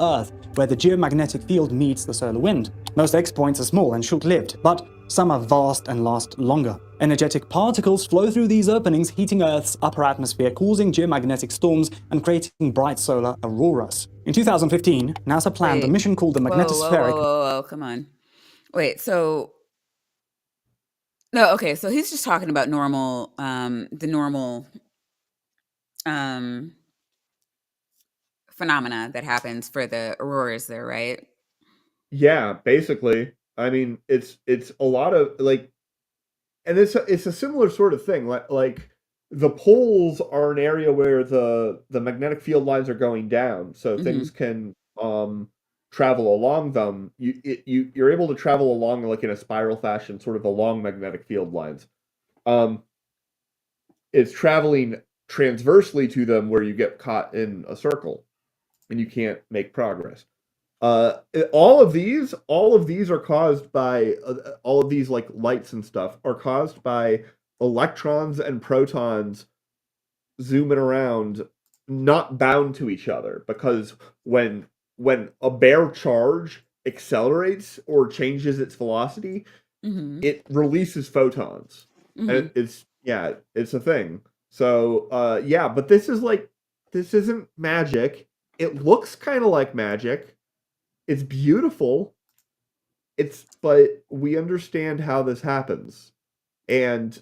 Earth, where the geomagnetic field meets the solar wind. Most X-points are small and short-lived, but some are vast and last longer. Energetic particles flow through these openings, heating Earth's upper atmosphere, causing geomagnetic storms and creating bright solar auroras. In 2015, NASA planned a Wait. mission called the magnetospheric. Whoa, come on. Wait, so no, okay, so he's just talking about normal, the normal phenomena that happens for the auroras there, right? Yeah, basically. I mean, it's a lot of like, and it's a similar sort of thing. Like the poles are an area where the magnetic field lines are going down, so things can travel along them. You're able to travel along like in a spiral fashion, sort of along magnetic field lines. It's traveling transversely to them where you get caught in a circle and you can't make progress. All of these are caused by all of these like lights and stuff are caused by electrons and protons zooming around, not bound to each other, because when a bare charge accelerates or changes its velocity, it releases photons. And it's a thing. So yeah, but this isn't magic. It looks kind of like magic. It's beautiful. But we understand how this happens. And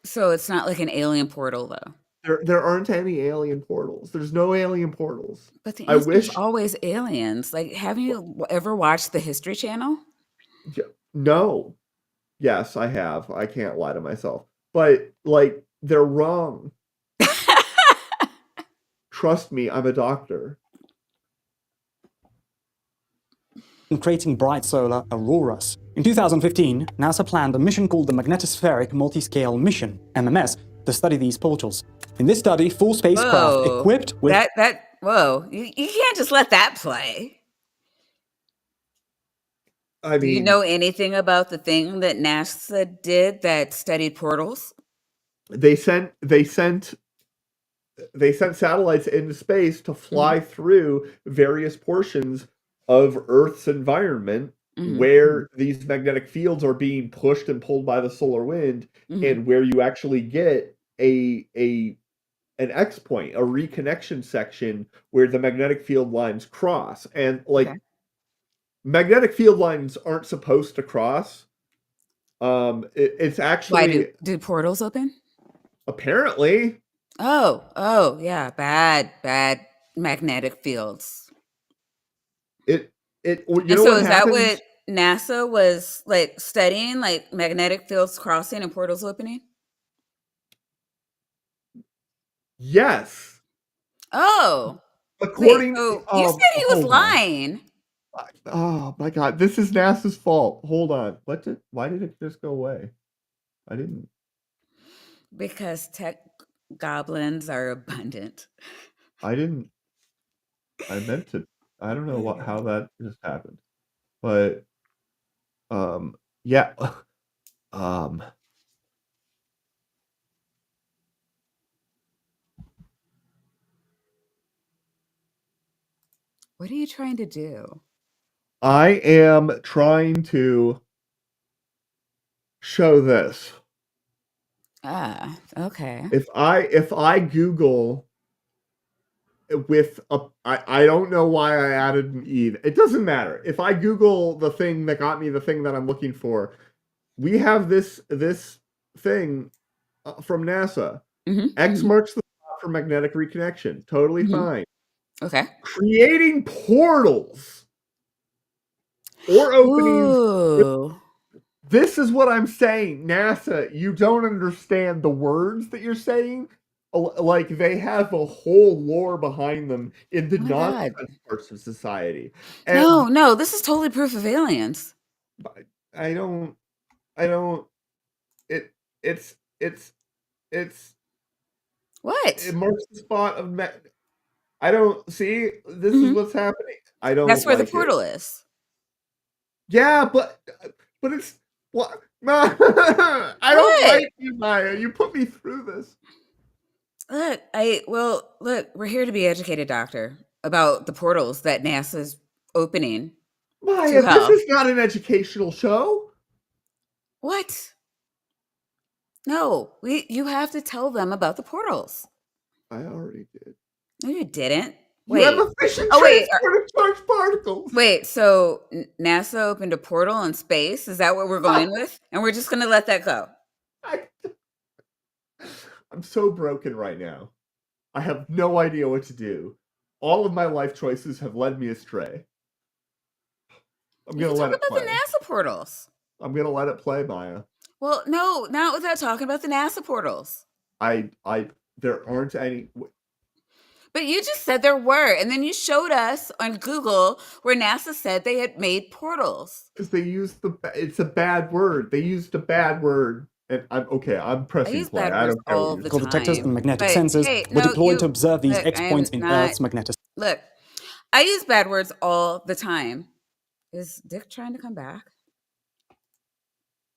So it's not like an alien portal, though. there aren't any alien portals. There's no alien portals. But the I answer is wish always aliens. Like, have you ever watched the History Channel? no. Yes, I have. I can't lie to myself. But like they're wrong. Trust me, I'm a doctor. Creating bright solar auroras. In 2015, NASA planned a mission called the Magnetospheric Multiscale Mission, MMS, to study these portals. In this study, 4 spacecraft equipped with... Whoa, you can't just let that play. I mean, do you know anything about the thing that NASA did that studied portals? They sent satellites into space to fly through various portions of Earth's environment where these magnetic fields are being pushed and pulled by the solar wind, and where you actually get an X point, a reconnection section where the magnetic field lines cross. And like magnetic field lines aren't supposed to cross. It's actually why do portals open? Apparently. Oh yeah, bad magnetic fields. Is that what NASA was like studying, like magnetic fields crossing and portals opening? Yes. Oh. According you said he was lying. Oh my god, this is NASA's fault. Hold on. Why did it just go away? I didn't. Because tech goblins are abundant. I meant to. I don't know how that just happened. But yeah. What are you trying to do? I am trying to show this. Ah, okay. If I Google with I don't know why I added an E. It doesn't matter. If I Google the thing that got me the thing that I'm looking for, we have this thing from NASA. X marks the spot for magnetic reconnection. Totally fine. Okay. Creating portals or openings. Ooh. This is what I'm saying. NASA, you don't understand the words that you're saying. Like, they have a whole lore behind them in the Oh my God. nonsense parts of society. No, And no, this is totally proof of aliens. I don't, it's, What? it marks the spot of, I don't, see, this is what's happening. I don't That's where the like it. portal is. Yeah, but it's, what? I don't What? like you, Maya. You put me through this. Look, we're here to be educated, doctor, about the portals that NASA's opening to Maya, this hell. is not an educational show. What? No, you have to tell them about the portals. I already did. No, you didn't. You Wait. have efficient Oh, wait. transport of charged particles. Wait, so NASA opened a portal in space? Is that what we're going with? And we're just going to let that go? I'm so broken right now. I have no idea what to do. All of my life choices have led me astray. I'm You going to can let talk it about play. the NASA portals. I'm going to let it play, Maya. Well, no, not without talking about the NASA portals. There aren't any. But you just said there were, and then you showed us on Google where NASA said they had made portals. Because they used it's a bad word. They used a bad word. And I'm pressing I use play. bad I words don't care all what you're the saying. Detectors and time. magnetic But, sensors hey, were no, deployed to observe these look, X I am points in not- Earth's magnetic. Look, I use bad words all the time. Is Dick trying to come back?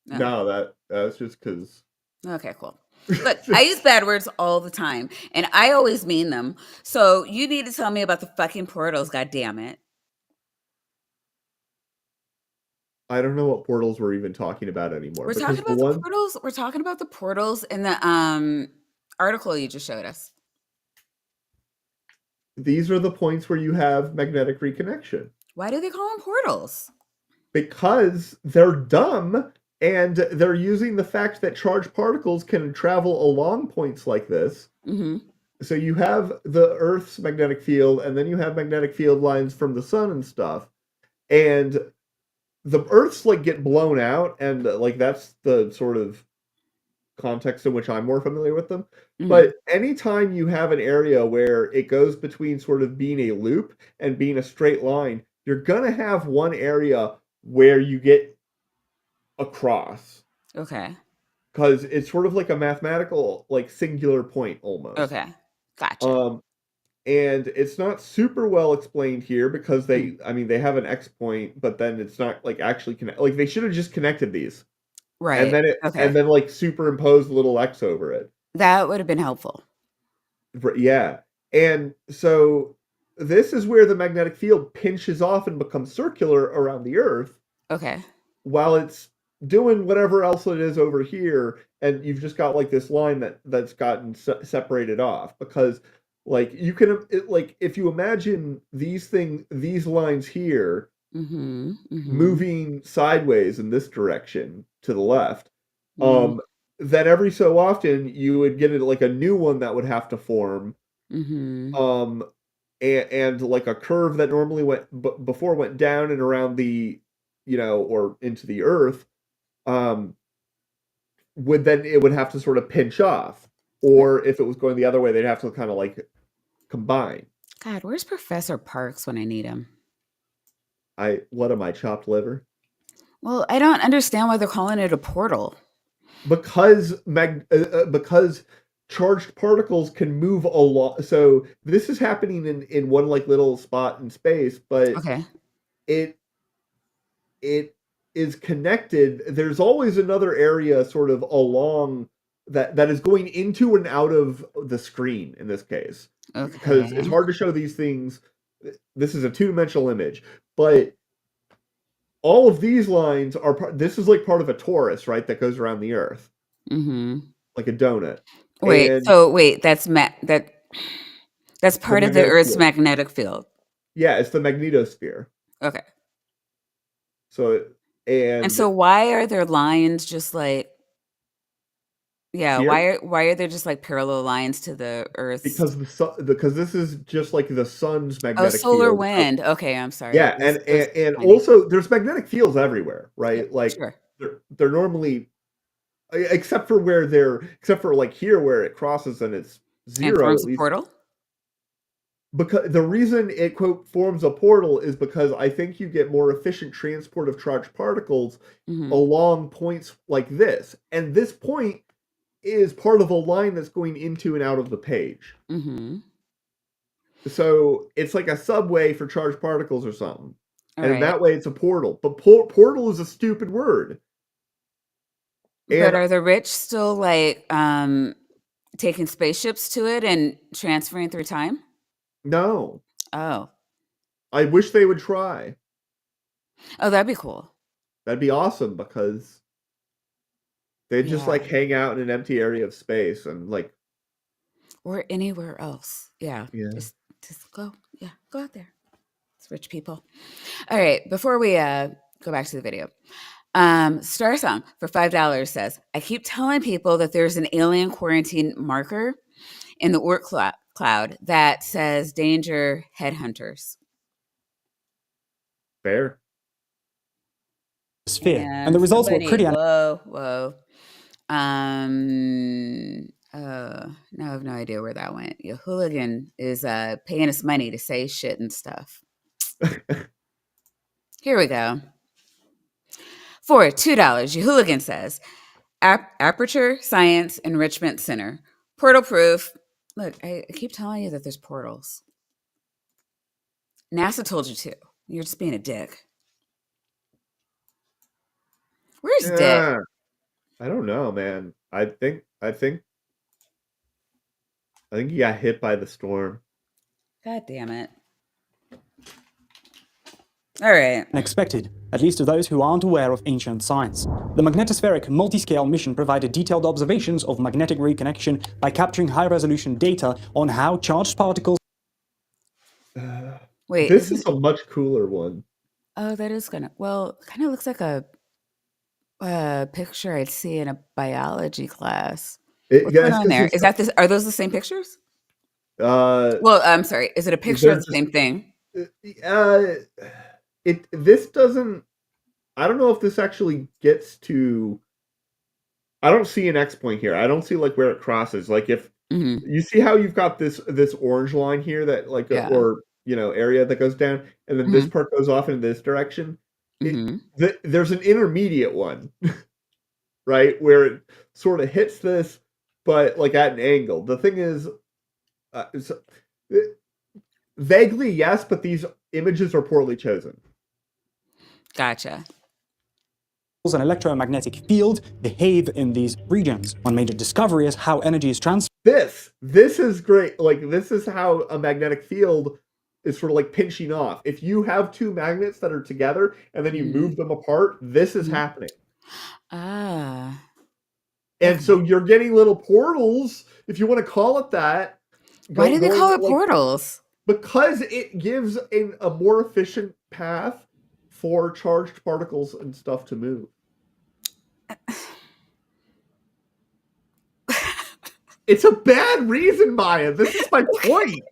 No, that's just because. Okay, cool. Look, I use bad words all the time, and I always mean them. So you need to tell me about the fucking portals, goddammit. I don't know what portals we're even talking about anymore. We're because talking about the portals. We're talking about the portals in the article you just showed us. These are the points where you have magnetic reconnection. Why do they call them portals? Because they're dumb, and they're using the fact that charged particles can travel along points like this. So you have the Earth's magnetic field, and then you have magnetic field lines from the sun and stuff. And the Earth's like get blown out, and like that's the sort of context in which I'm more familiar with them. But anytime you have an area where it goes between sort of being a loop and being a straight line, you're gonna have one area where you get across. Okay. Because it's sort of like a mathematical, like singular point almost. Okay. Gotcha. And it's not super well explained here because they have an X point, but then it's not like actually connect. Like they should have just connected these, Right. and then like superimposed little X over it. That would have been helpful. Yeah, and so this is where the magnetic field pinches off and becomes circular around the Earth. Okay. While it's doing whatever else it is over here, and you've just got like this line that's gotten separated off because. Like you can, if you imagine these lines here moving sideways in this direction to the left, then every so often you would get like a new one that would have to form, and like a curve that normally before went down and around the, or into the Earth, it would have to sort of pinch off. Or if it was going the other way, they'd have to kind of like combine. God, where's Professor Parks when I need him? What am I, chopped liver? Well, I don't understand why they're calling it a portal. Because charged particles can move along. So this is happening in one like little spot in space, but it is connected. There's always another area sort of along that is going into and out of the screen in this case. Because it's hard to show these things this is a two-dimensional image, but all of these lines are this is like part of a torus, right, that goes around the Earth, like a donut. Wait, that's that's part of the magnetic Earth's field. magnetic field. Yeah, it's the magnetosphere. Okay. So And so why are there lines just like here? why are there just like parallel lines to the Earth's Because this is just like the sun's Oh, magnetic solar field. wind. Okay, I'm sorry. Yeah, and also there's magnetic fields everywhere, right? Like Sure. they're normally except for like here where it crosses and it's And zero forms at a least. portal? Because the reason it quote forms a portal is because I think you get more efficient transport of charged particles along points like this. And this point is part of a line that's going into and out of the page. So it's like a subway for charged particles or something. And in that way it's a portal. But portal is a stupid word. But are the rich still like taking spaceships to it and transferring through time? No. Oh. I wish they would try. Oh, that'd be cool. That'd be awesome because they'd just like hang out in an empty area of space and like or anywhere else. Yeah. Yeah. Just go out there. It's rich people. All right, before we go back to the video. Star Song for $5 says, I keep telling people that there's an alien quarantine marker in the Oort cloud that says danger headhunters. Fair. Sphere. And the results were pretty Whoa. No, I have no idea where that went. Your hooligan is paying us money to say shit and stuff. Here we go. For $2, your hooligan says, Aperture Science Enrichment Center. Portal proof. Look, I keep telling you that there's portals. NASA told you to. You're just being a dick. Where's Dick? I don't know, man. I think he got hit by the storm. God damn it. All right. Unexpected, at least to those who aren't aware of ancient science. The magnetospheric multi-scale mission provided detailed observations of magnetic reconnection by capturing high-resolution data on how charged particles... Wait. This is a much cooler one. Oh, that is kind of looks like a picture I'd see in a biology class. What's going on there? Are those the same pictures? Well, I'm sorry. Is it a picture of the same thing? This doesn't. I don't know if this actually gets to. I don't see an X point here. I don't see like where it crosses. Like if you see how you've got this orange line here that like or area that goes down, and then this part goes off in this direction. There's an intermediate one, right, where it sort of hits this, but like at an angle. The thing is, vaguely yes, but these images are poorly chosen. Gotcha. An electromagnetic field behave in these regions. One major discovery is how energy is transferred. This is great. Like this is how a magnetic field is sort of like pinching off. If you have two magnets that are together and then you move them apart, this is happening. And so you're getting little portals, if you want to call it that. Why do they call it portals? Because it gives a more efficient path for charged particles and stuff to move. It's a bad reason, Maya. This is my point.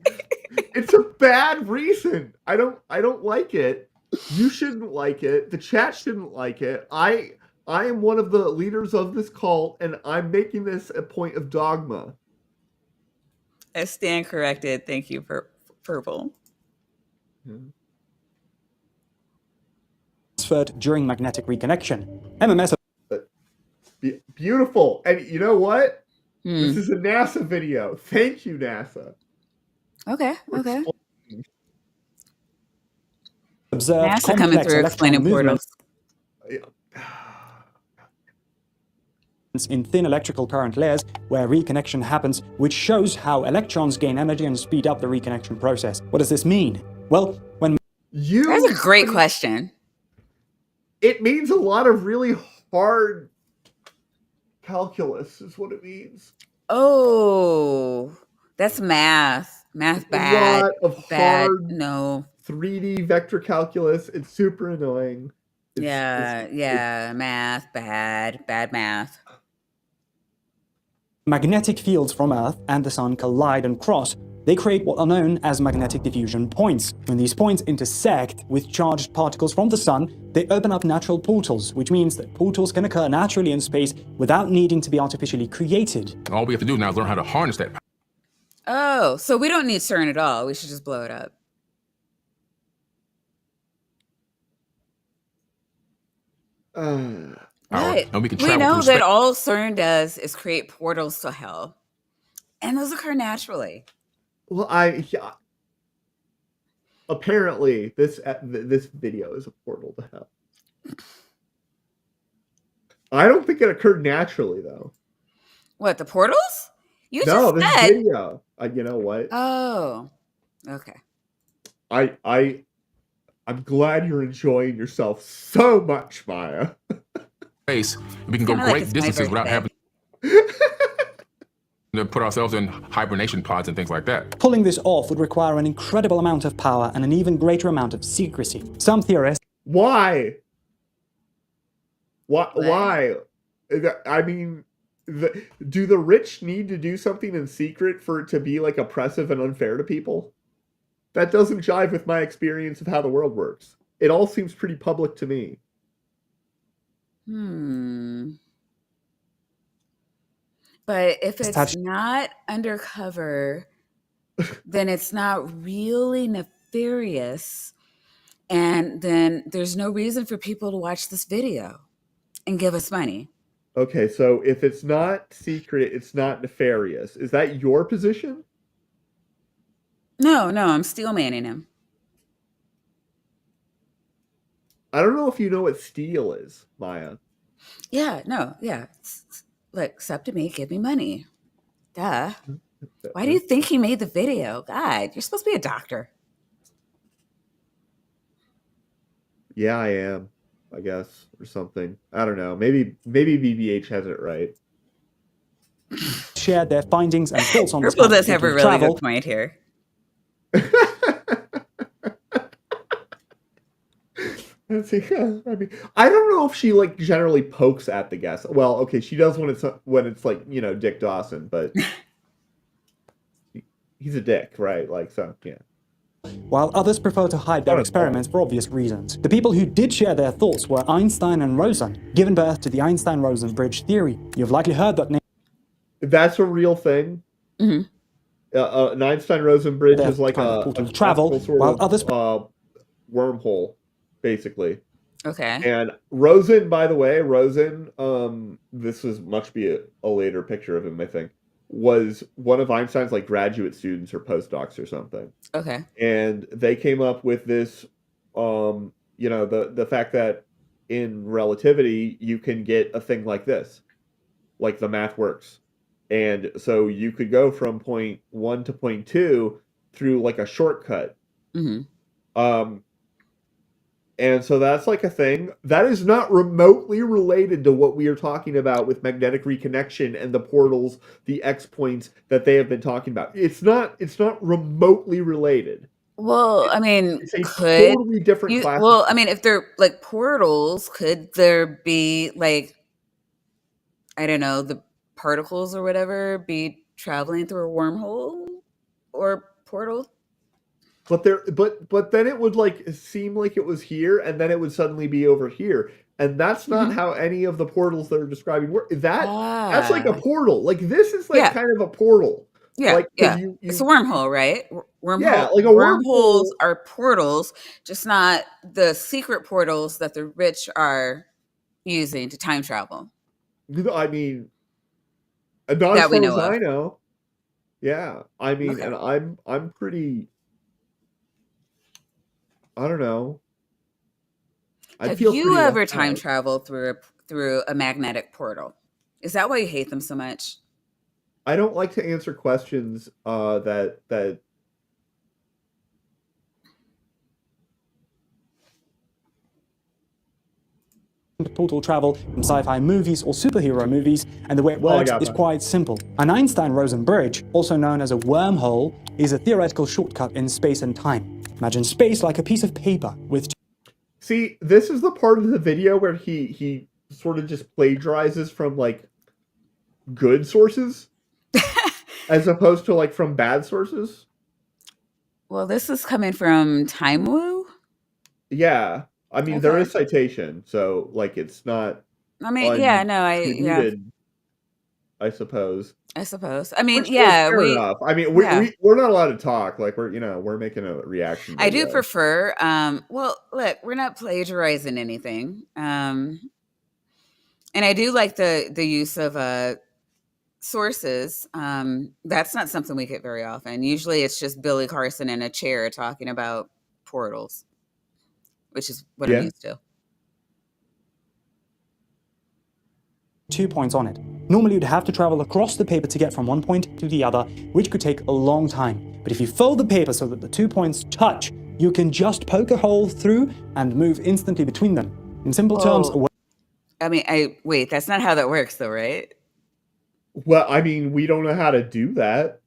It's a bad reason. I don't like it. You shouldn't like it. The chat shouldn't like it. I am one of the leaders of this cult, and I'm making this a point of dogma. I stand corrected. Thank you for purple. Transferred during magnetic reconnection. MMS. Beautiful. And you know what? This is a NASA video. Thank you, NASA. Okay. Observed NASA coming through explaining portals. In thin electrical current layers where reconnection happens, which shows how electrons gain energy and speed up the reconnection process. What does this mean? Well, when That's a great question. It means a lot of really hard calculus is what it means. Oh, that's math. Math A bad. lot of Bad. hard No. 3D vector calculus. It's super annoying. Yeah. Math bad. Bad math. magnetic fields from Earth and the Sun collide and cross, they create what are known as magnetic diffusion points. When these points intersect with charged particles from the Sun, they open up natural portals, which means that portals can occur naturally in space without needing to be artificially created. All we have to do now is learn how to harness that power. Oh, so we don't need CERN at all. We should just blow it up. Right. And we can We travel know through that space. all CERN does is create portals to hell. And those occur naturally. Well, apparently this video is a portal to hell. I don't think it occurred naturally though. What, the portals? You No, just this said. video. You know what? Oh, okay. I'm glad you're enjoying yourself so much, Maya. Space, we can go Kinda like great it's my distances without birthday. having to put ourselves in hibernation pods and things like that. Pulling this off would require an incredible amount of power and an even greater amount of secrecy. Some theorists Why? Why? I mean, do the rich need to do something in secret for it to be like oppressive and unfair to people? That doesn't jive with my experience of how the world works. It all seems pretty public to me. But if it's not undercover, then it's not really nefarious. And then there's no reason for people to watch this video and give us money. Okay, so if it's not secret, it's not nefarious. Is that your position? No, I'm steel manning him. I don't know if you know what steel is, Maya. Yeah. Look, sub to me, give me money. Duh. Why do you think he made the video? God, you're supposed to be a doctor. Yeah, I am, I guess, or something. I don't know. Maybe BBH has it right. shared their findings and thoughts on this Purple does have a of really travel. good point here. I mean, I don't know if she like generally pokes at the guest. Well, okay, she does when it's like, you know, Dick Dawson, but he's a dick, right? Like, so yeah. While others prefer to hide their experiments for obvious reasons. The people who did share their thoughts were Einstein and Rosen, giving birth to the Einstein-Rosen bridge theory. You've likely heard that name. That's a real thing. Mm-hmm. An Einstein-Rosen bridge is like a travel, sort while of others wormhole, basically. Okay. And Rosen, by the way, this must be a later picture of him, I think, was one of Einstein's like graduate students or postdocs or something. Okay. And they came up with this, you know, the fact that in relativity you can get a thing like this, like the math works. And so you could go from point 1 to point 2 through like a shortcut. Mm-hmm. And so that's like a thing that is not remotely related to what we are talking about with magnetic reconnection and the portals, the X points that they have been talking about. It's not remotely related. Well, I mean, It's a totally different class. Well, I mean, if they're like portals, could there be like, I don't know, the particles or whatever be traveling through a wormhole or portal? But then it would like seem like it was here, and then it would suddenly be over here, and that's not how any of the portals that are describing work. That's like a portal. Like this is like kind of a portal. Yeah, like, yeah. It's a wormhole, right? Yeah, like a wormholes are portals, just not the secret portals that the rich are using to time travel. I mean, not as far as I know. Yeah, I mean, and I'm pretty. I don't know. Have you ever time traveled through a magnetic portal? Is that why you hate them so much? I don't like to answer questions that portal travel from sci-fi movies or superhero movies, and the way it works is quite simple. An Einstein-Rosen bridge, also known as a wormhole, is a theoretical shortcut in space and time. Imagine space like a piece of paper with... See, this is the part of the video where he sort of just plagiarizes from, like, good sources as opposed to, like, from bad sources. Well, this is coming from Time Woo? Yeah. I mean, there is citation, so, like, it's not I mean, yeah, no, I suppose. I mean, Which, yeah, fair enough. I mean, we're not allowed to talk. Like, we're making a reaction video. I do prefer, well, look, we're not plagiarizing anything. And I do like the use of sources. That's not something we get very often. Usually it's just Billy Carson in a chair talking about portals, which is what I'm used to. 2 points on it. Normally you'd have to travel across the paper to get from one point to the other, which could take a long time. But if you fold the paper so that the 2 points touch, you can just poke a hole through and move instantly between them. In simple terms... I mean, wait, that's not how that works though, right? Well, I mean, we don't know how to do that,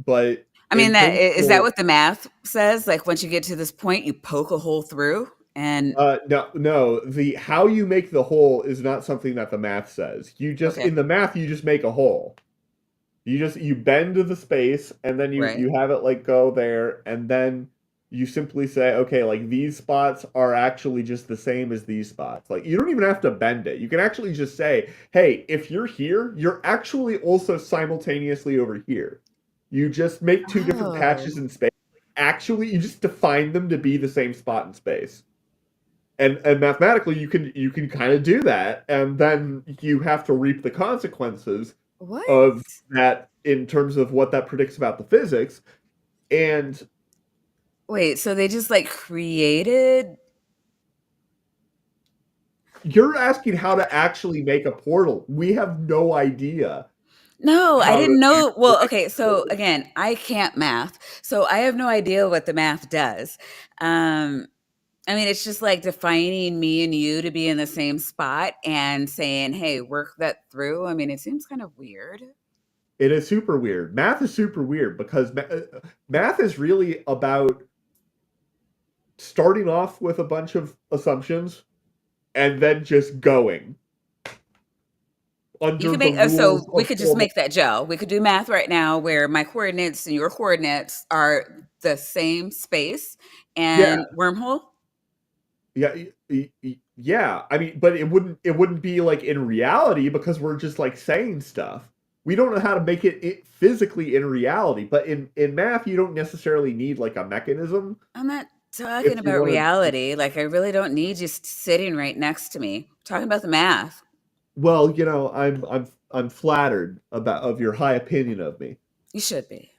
but... I mean, is that what the math says? Like, once you get to this point, you poke a hole through? And no, the how you make the hole is not something that the math says. You just in the math you just make a hole. You bend to the space and then you have it like go there, and then you simply say, okay, like these spots are actually just the same as these spots. Like you don't even have to bend it. You can actually just say, hey, if you're here, you're actually also simultaneously over here. You just make two different patches in space. Actually, you just define them to be the same spot in space. And mathematically, you can kind of do that, and then you have to reap the consequences of that in terms of what that predicts about the physics. And wait, so they just like created? You're asking how to actually make a portal. We have no idea. No, I didn't know. Well, okay, so again, I can't math, so I have no idea what the math does. I mean, it's just like defining me and you to be in the same spot and saying, hey, work that through. I mean, it seems kind of weird. It is super weird. Math is super weird because math is really about starting off with a bunch of assumptions and then just going. You can make, so we could just make that gel. We could do math right now where my coordinates and your coordinates are the same space and wormhole. Yeah. I mean, but it wouldn't be like in reality because we're just like saying stuff. We don't know how to make it physically in reality, but in math, you don't necessarily need like a mechanism. I'm not talking about reality. Like I really don't need you sitting right next to me. I'm talking about the math. Well, you know, I'm flattered of your high opinion of me. You should be.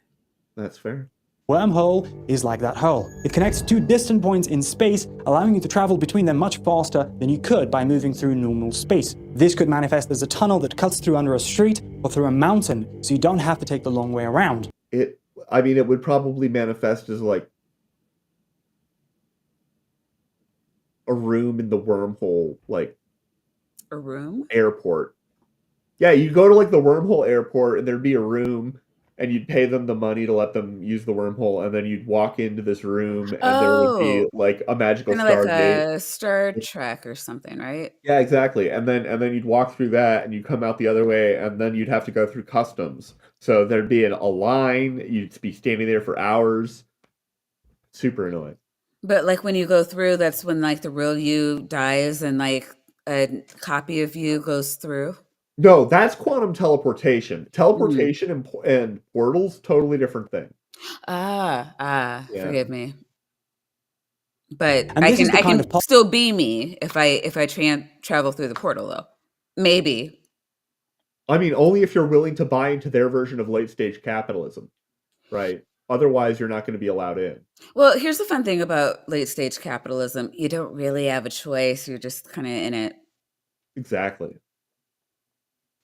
That's fair. Wormhole is like that hole. It connects two distant points in space, allowing you to travel between them much faster than you could by moving through normal space. This could manifest as a tunnel that cuts through under a street or through a mountain, so you don't have to take the long way around. It would probably manifest as like a room in the wormhole, like a room? Airport. Yeah, you'd go to like the wormhole airport and there'd be a room and you'd pay them the money to let them use the wormhole, and then you'd walk into this room and there would be like a magical Stargate. Like a Star Trek or something, right? Yeah, exactly. And then you'd walk through that and you'd come out the other way, and then you'd have to go through customs. So there'd be a line, you'd be standing there for hours. Super annoying. But like when you go through, that's when like the real you dies and like a copy of you goes through. No, that's quantum teleportation. Teleportation and portals, totally different thing. Forgive me. But I can still be me if I travel through the portal, though. Maybe. I mean, only if you're willing to buy into their version of late stage capitalism, right? Otherwise, you're not going to be allowed in. Well, here's the fun thing about late stage capitalism: you don't really have a choice. You're just kind of in it. Exactly.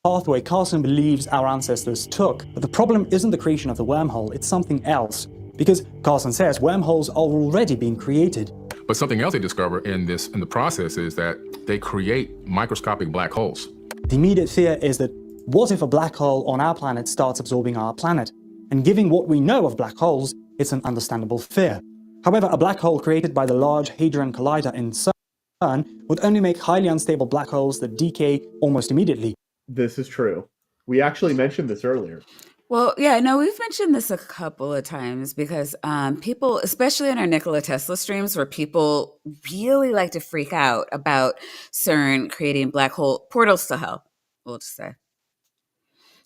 Pathway Carson believes our ancestors took, but the problem isn't the creation of the wormhole, it's something else. Because Carson says wormholes are already being created. But something else they discover in the process is that they create microscopic black holes. The immediate fear is that what if a black hole on our planet starts absorbing our planet? And given what we know of black holes, it's an understandable fear. However, a black hole created by the Large Hadron Collider in CERN would only make highly unstable black holes that decay almost immediately. This is true. We actually mentioned this earlier. Well, yeah, no, we've mentioned this a couple of times because people, especially in our Nikola Tesla streams, where people really like to freak out about CERN creating black hole portals to hell, we'll just say.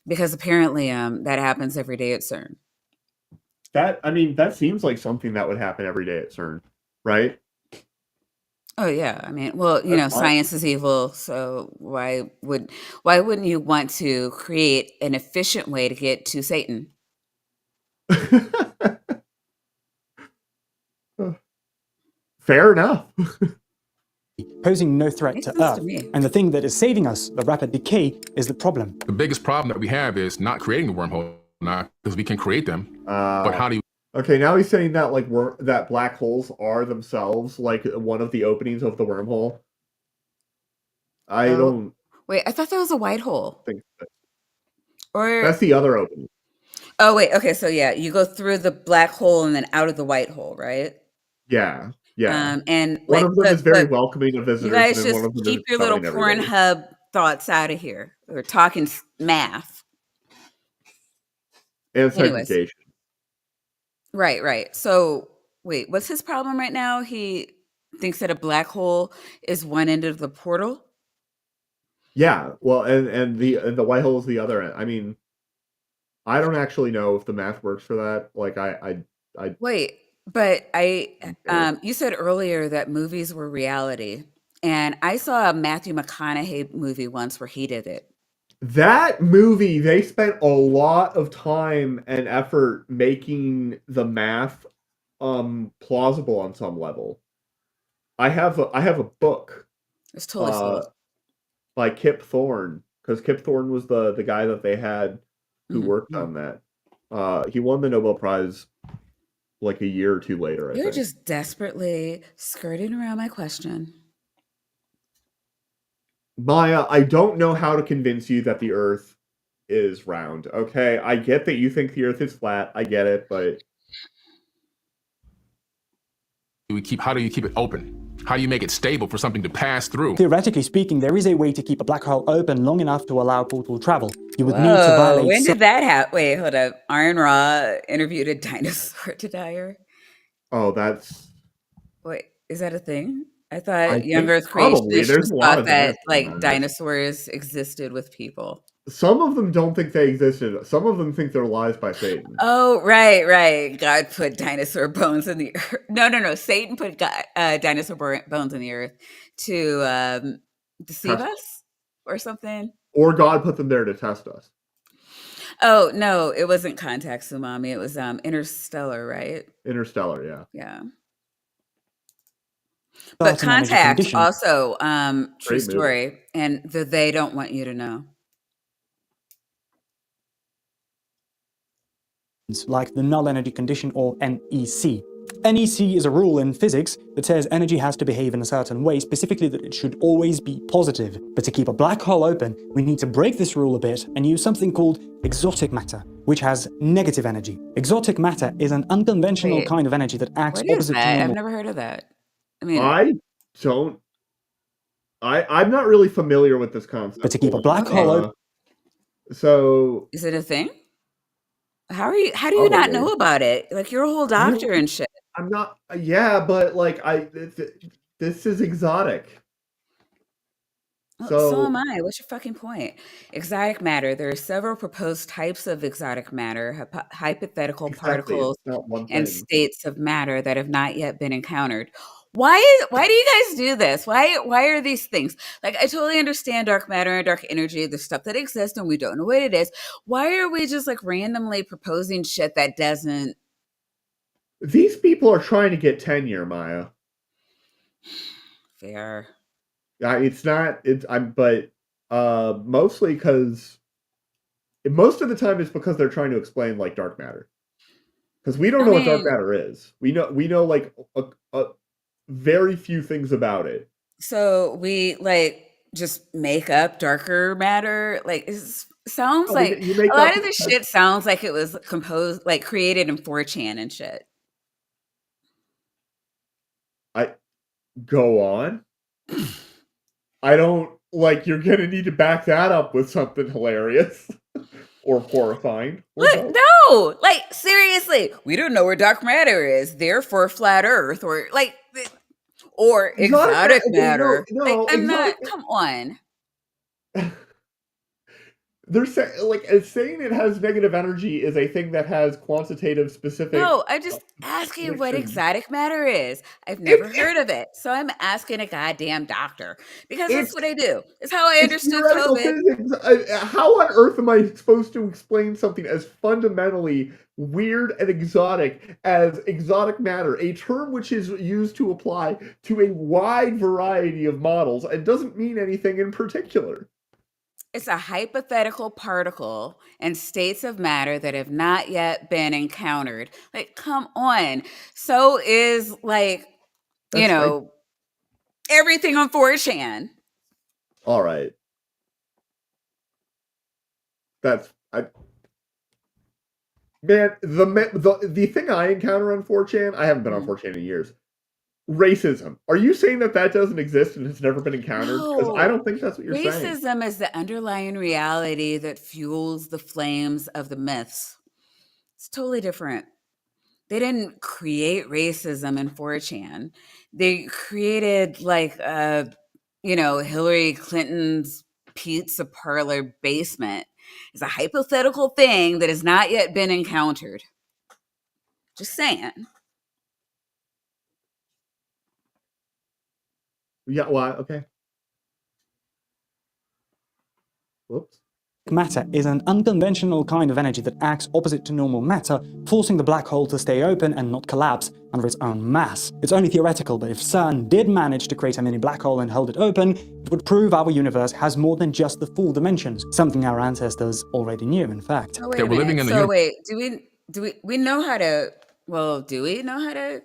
Because apparently that happens every day at CERN. That seems like something that would happen every day at CERN, right? Oh yeah, I mean, well, you know, science is evil, so why wouldn't you want to create an efficient way to get to Satan? Fair enough. Posing no threat Makes to sense to Earth. me. And the thing that is saving us, the rapid decay, is the problem. The biggest problem that we have is not creating the wormhole now, because we can create them. But how do you Okay, now he's saying that that black holes are themselves like one of the openings of the wormhole. I don't Wait, I thought that was a white hole. think that. Or That's the other opening. oh wait, okay, so yeah, you go through the black hole and then out of the white hole, right? Yeah. And One like, of them is very welcoming to visitors, you guys and then one just of them keep is your little telling everybody. Pornhub thoughts out of here. We're talking math. And Anyways. segregation. Right. So wait, what's his problem right now? He thinks that a black hole is one end of the portal. Yeah, well, and the white hole is the other end. I mean, I don't actually know if the math works for that. Like, I Wait, but you said earlier that movies were reality, and I saw a Matthew McConaughey movie once where he did it. that movie, they spent a lot of time and effort making the math plausible on some level. I have a book It's totally sold. by Kip Thorne, because Kip Thorne was the guy that they had who worked on that. He won the Nobel Prize like a year or two later, I You're think. just desperately skirting around my question. Maya, I don't know how to convince you that the Earth is round. Okay, I get that you think the Earth is flat. I get it, but how do you keep it open? How do you make it stable for something to pass through? Theoretically speaking, there is a way to keep a black hole open long enough to allow portal travel. You would need to violate. When did that happen? Wait, hold up. Iron Ra interviewed a dinosaur denier. oh, that's Wait, is that a thing? I thought think young Earth probably. creationists There's just a lot thought of that dinosaur deniers. dinosaurs existed with people. Some of them don't think they existed. Some of them think they're lies by Satan. Oh, right. God put dinosaur bones in the earth. No. Satan put dinosaur bones in the earth to deceive us or something. Or God put them there to test us. Oh, no, it wasn't Contact Tsunami. It was Interstellar, right? Interstellar, yeah. Yeah. But certain energy Contact condition. also, true Great story, and they don't want you to know. Like the null energy condition, or NEC. NEC is a rule in physics that says energy has to behave in a certain way, specifically that it should always be positive. But to keep a black hole open, we need to break this rule a bit and use something called exotic matter, which has negative energy. Exotic matter is an unconventional Wait, kind of energy that acts What is opposite to that? I've normal. never heard of that. I mean, I'm not really familiar with this concept. But to keep a black hole open, so is it a thing? How do you not know about it? Like, you're a whole doctor and shit. I'm not. Yeah, but like this is exotic. So am I. What's your fucking point? Exotic matter. There are several proposed types of exotic matter, hypothetical particles, It's not one and thing. states of matter that have not yet been encountered. Why do you guys do this? Why are these things? Like, I totally understand dark matter and dark energy, the stuff that exists and we don't know what it is. Why are we just like randomly proposing shit that doesn't? These people are trying to get tenure, Maya. Fair. It's not. But mostly because most of the time it's because they're trying to explain like dark matter. Because we don't know what dark matter is. We know like very few things about it. So we like just make up darker matter. Like it sounds Oh, like you a make up. lot of this shit sounds like it was composed, like created in 4chan and shit. I go on. I don't like. You're gonna need to back that up with something hilarious or horrifying. Or Look, both. no, like seriously, we don't know where dark matter is. Therefore, flat Earth, or like, or exotic matter. Like, No, I'm not. exotic. Come on. They're saying it has negative energy is a thing that has quantitative specific. No, I'm just asking what predictions. exotic matter is. I've never heard of it, so I'm asking a goddamn doctor because that's It's what I do. It's how I it's understood theoretical COVID. physics. How on earth am I supposed to explain something as fundamentally weird and exotic as exotic matter, a term which is used to apply to a wide variety of models and doesn't mean anything in particular? It's a hypothetical particle and states of matter that have not yet been encountered. Like, come on. So is like, That's everything on 4chan. all right. That's man. The thing I encounter on 4chan, I haven't been on 4chan in years. Racism. Are you saying that doesn't exist and has never been encountered? Because I No. don't think that's what you're saying. Racism is the underlying reality that fuels the flames of the myths. It's totally different. They didn't create racism in 4chan. They created like Hillary Clinton's pizza parlor basement. It's a hypothetical thing that has not yet been encountered. Just saying. Yeah, well, okay. Whoops. Matter is an unconventional kind of energy that acts opposite to normal matter, forcing the black hole to stay open and not collapse under its own mass. It's only theoretical, but if CERN did manage to create a mini black hole and hold it open, it would prove our universe has more than just the 4 dimensions, something our ancestors already knew, in fact. Oh, wait That a we're living minute. in the So wait, do we know how to? Well, do we know how to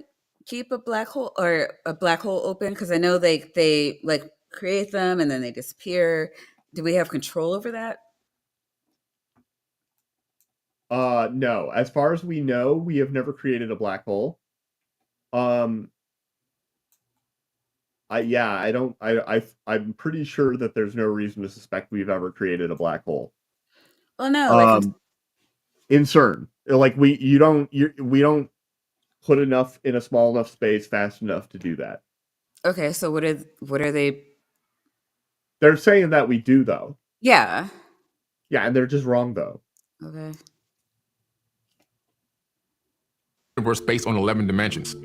keep a black hole open? Because I know they like create them and then they disappear. Do we have control over that? No. As far as we know, we have never created a black hole. I'm pretty sure that there's no reason to suspect we've ever created a black hole. Well, no, like In CERN, like we don't put enough in a small enough space fast enough to do that. okay. So what are they? They're saying that we do though. Yeah. Yeah, and they're just wrong though. Okay. universe based on 11 dimensions.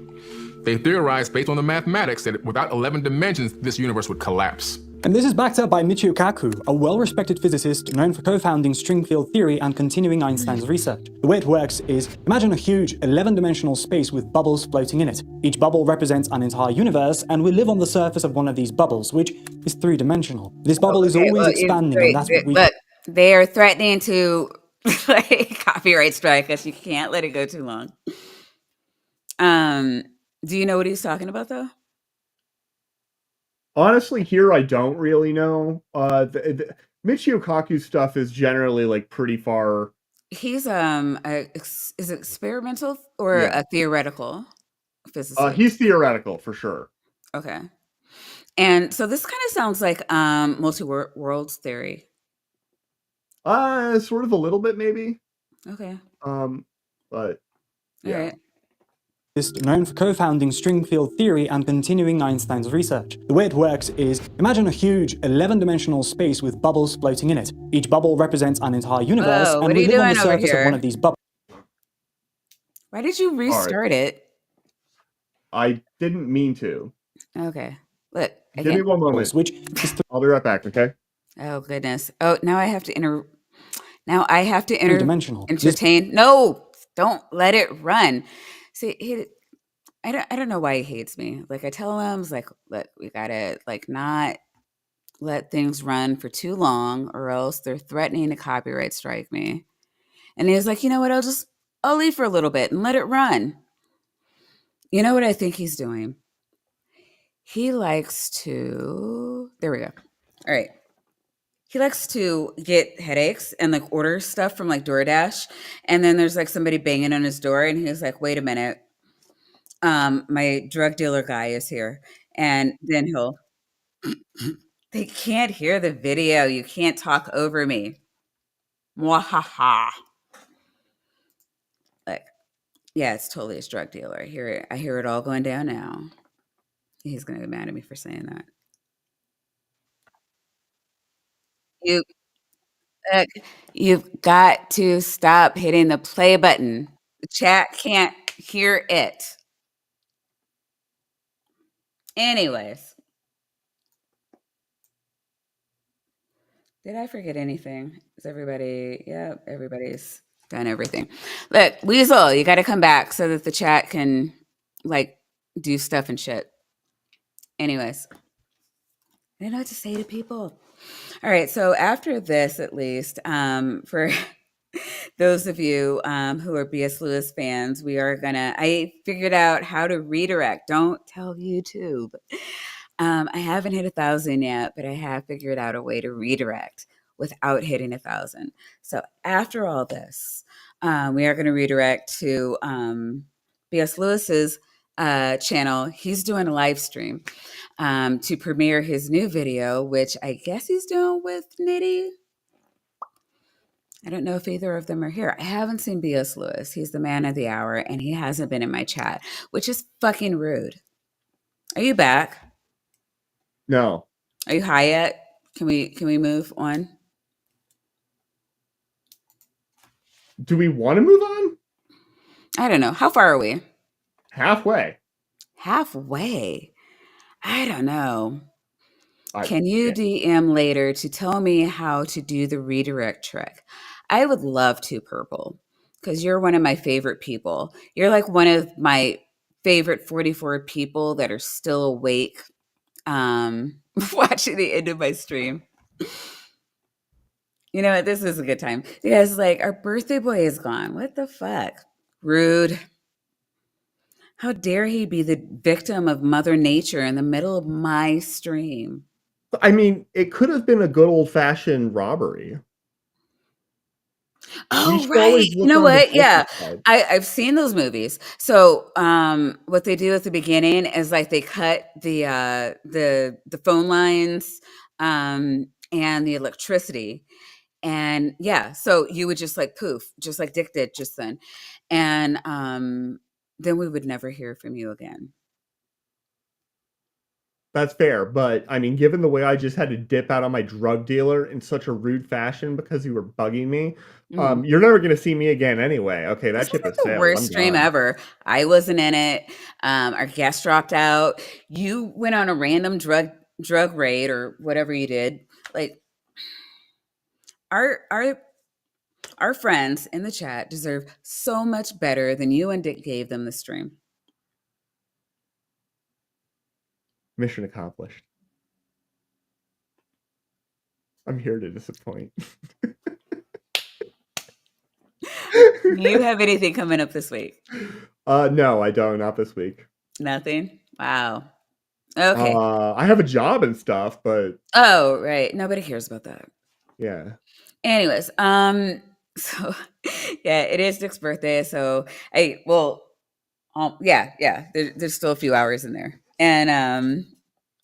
They theorized based on the mathematics that without 11 dimensions, this universe would collapse. And this is backed up by Michio Kaku, a well-respected physicist known for co-founding string field theory and continuing Einstein's research. The way it works is, imagine a huge 11-dimensional space with bubbles floating in it. Each bubble represents an entire universe, and we live on the surface of one of these bubbles, which is 3-dimensional. This bubble is always expanding, and that's what we... Look, they are threatening to copyright strike us. You can't let it go too long. Do you know what he's talking about, though? Honestly, here I don't really know. Michio Kaku's stuff is generally like pretty far. He's is it experimental or Yeah. a theoretical physicist? He's theoretical for sure. Okay. And so this kind of sounds like multi-worlds theory. Sort of a little bit maybe. Okay. But yeah. All right. known for co-founding string field theory and continuing Einstein's research. The way it works is, imagine a huge 11-dimensional space with bubbles floating in it. Each bubble represents an entire universe, Whoa, and what are we you live on the doing over surface of here? one of these bubbles. Why did you restart it? I didn't mean to. Okay. Look, Give me one moment. Which is I'll be right back, okay? Oh goodness. Oh, now I have to three-dimensional. entertain. No, don't let it run. See, I don't know why he hates me. Like I tell him, I was like, look, we gotta like not let things run for too long, or else they're threatening to copyright strike me. And he was like, you know what? I'll leave for a little bit and let it run. You know what I think he's doing? he likes to. There we go. All right. He likes to get headaches and like order stuff from like DoorDash, and then there's like somebody banging on his door, and he's like, "Wait a minute, my drug dealer guy is here," and then he'll. They can't hear the video. You can't talk over me. Mwahaha. Like, yeah, it's totally his drug dealer. I hear it. I hear it all going down now. He's gonna get mad at me for saying that. You, uh, you've got to stop hitting the play button. The chat can't hear it. Anyways, did I forget anything? Is everybody? Yeah, everybody's done everything. Look, Weasel, you got to come back so that the chat can like do stuff and shit. Anyways, I don't know what to say to people. All right, so after this, at least, for those of you who are B.S. Lewis fans, I figured out how to redirect. Don't tell YouTube. I haven't hit 1,000 yet, but I have figured out a way to redirect without hitting 1,000. So after all this, we are going to redirect to B.S. Lewis's channel. He's doing a live stream to premiere his new video, which I guess he's doing with Nitty. I don't know if either of them are here. I haven't seen B.S. Lewis. He's the man of the hour, and he hasn't been in my chat, which is fucking rude. Are you back? No. Are you high yet? Can we move on? Do we want to move on? I don't know. How far are we? Halfway. Halfway. I don't know. I Can you DM later to tell me how to do the redirect trick? I would love to, Purple, because you're one of my favorite people. You're like one of my favorite 44 people that are still awake watching the end of my stream. You know what? This is a good time. You guys, like, our birthday boy is gone. What the fuck? Rude. How dare he be the victim of Mother Nature in the middle of my stream? I mean, it could have been a good old-fashioned robbery. Oh, right. You know what? Yeah. Side. I've seen those movies. So what they do at the beginning is like they cut the phone lines and the electricity. And yeah, so you would just like poof, just like Dick did just then. And then we would never hear from you again. That's fair, but I mean, given the way I just had to dip out on my drug dealer in such a rude fashion because you were bugging me, you're never going to see me again anyway. Okay, that ship is the worst stream ever. I wasn't in it. Our guest dropped out. You went on a random drug raid or whatever you did. Like our friends in the chat deserve so much better than you and Dick gave them the stream. Mission accomplished. I'm here to disappoint. Do you have anything coming up this week? No, I don't. Not this week. Nothing? Wow. Okay. I have a job and stuff, but... Oh, right. Nobody cares about that. Yeah. Anyways, so yeah, it is Dick's birthday, so there's still a few hours in there. And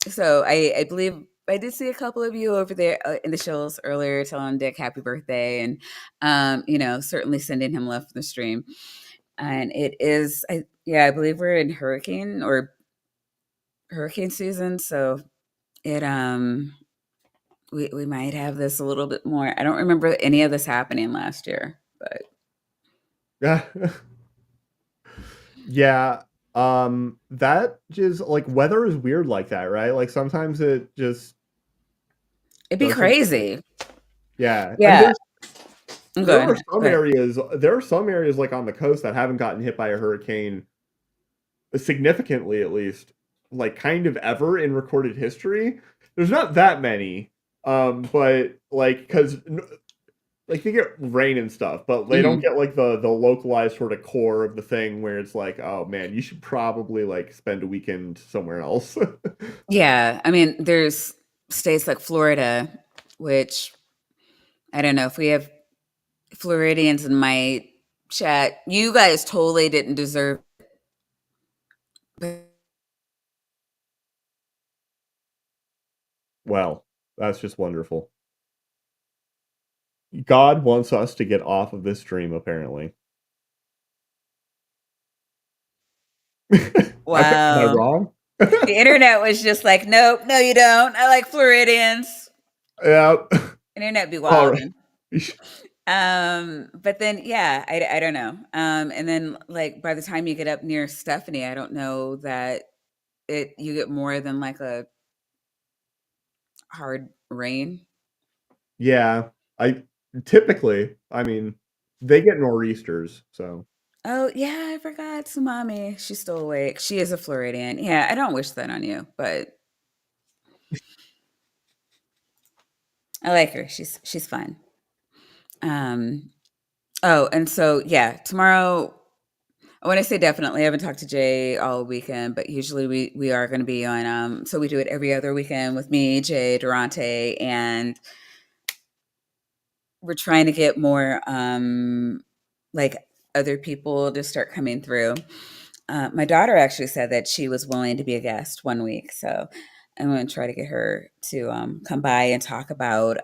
so I believe I did see a couple of you over there in the shows earlier telling Dick happy birthday and certainly sending him love from the stream. And it is I believe we're in hurricane season, so it we might have this a little bit more. I don't remember any of this happening last year, but yeah. Yeah. That just like weather is weird like that, right? Like sometimes it'd be crazy. Yeah. Yeah. There are some areas like on the coast that haven't gotten hit by a hurricane significantly, at least, like kind of ever in recorded history. There's not that many. But like, because like they get rain and stuff, but they don't get like the localized sort of core of the thing where it's like, oh man, you should probably like spend a weekend somewhere else. Yeah, I mean, there's states like Florida, which I don't know if we have Floridians in my chat. You guys totally didn't deserve it. Well, that's just wonderful. God wants us to get off of this stream, apparently. Am I Wow. wrong? The internet was just like, nope, no, you don't. I like Floridians. Yeah. Internet be All wild. right. But then yeah, I don't know. And then like by the time you get up near Stephanie, I don't know that you get more than like a hard rain. Yeah. I mean, they get nor'easters, so. Oh yeah, I forgot Tsunami. She's still awake. She is a Floridian. Yeah, I don't wish that on you, but I like her. She's fun. Um oh, and so yeah, tomorrow I want to say definitely. I haven't talked to Jay all weekend, but usually we are going to be on. So we do it every other weekend with me, Jay, Durante, and we're trying to get more like other people to start coming through. My daughter actually said that she was willing to be a guest one week, so I'm going to try to get her to come by and talk about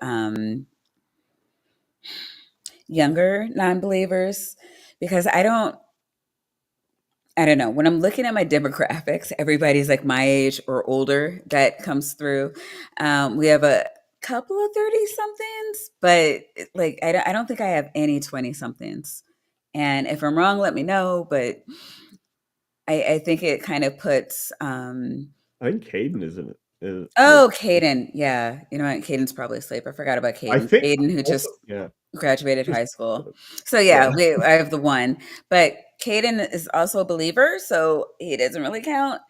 younger non-believers because I don't know. When I'm looking at my demographics, everybody's like my age or older that comes through. We have a couple of 30 somethings, but like I don't think I have any 20 somethings. And if I'm wrong, let me know. But I think it kind of puts. I think Caden is in it. Oh, Caden. Yeah. You know what? Caden's probably asleep. I forgot about I Caden. think Caden, who also, just yeah. graduated high Just, school. So yeah, yeah. I have the one, but Caden is also a believer, so he doesn't really count.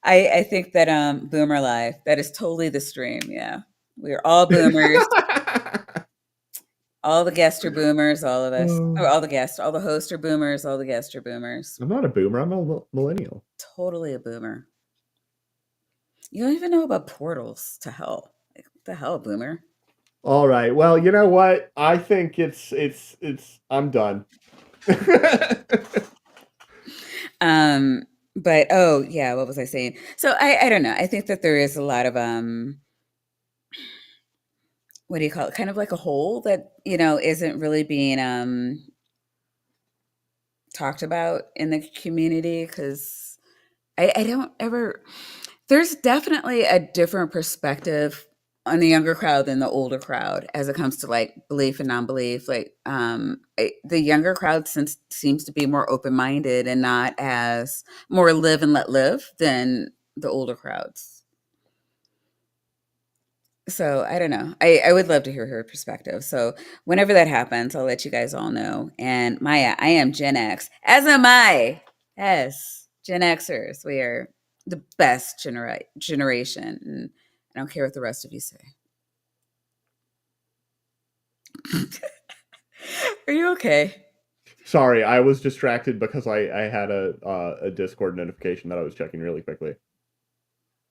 I think that Boomer Live, that is totally the stream. Yeah. We're all boomers. All the guests are boomers, all of us. Or all the guests, all the hosts are boomers, all the guests are boomers. I'm not a boomer, I'm a millennial. Totally a boomer. You don't even know about portals to hell. Like, what the hell, boomer? All right. Well, you know what? I think it's I'm done. But oh yeah, what was I saying? So I don't know. I think that there is a lot of what do you call it? Kind of like a hole that, isn't really being talked about in the community because I don't ever there's definitely a different perspective on the younger crowd than the older crowd as it comes to like belief and non-belief. Like the younger crowd seems to be more open-minded and not as more live and let live than the older crowds. So I don't know. I would love to hear her perspective. So whenever that happens, I'll let you guys all know. And Maya, I am Gen X, as am I. Yes, Gen Xers. We are the best generation. And I don't care what the rest of you say. Are you okay? Sorry, I was distracted because I had a Discord notification that I was checking really quickly.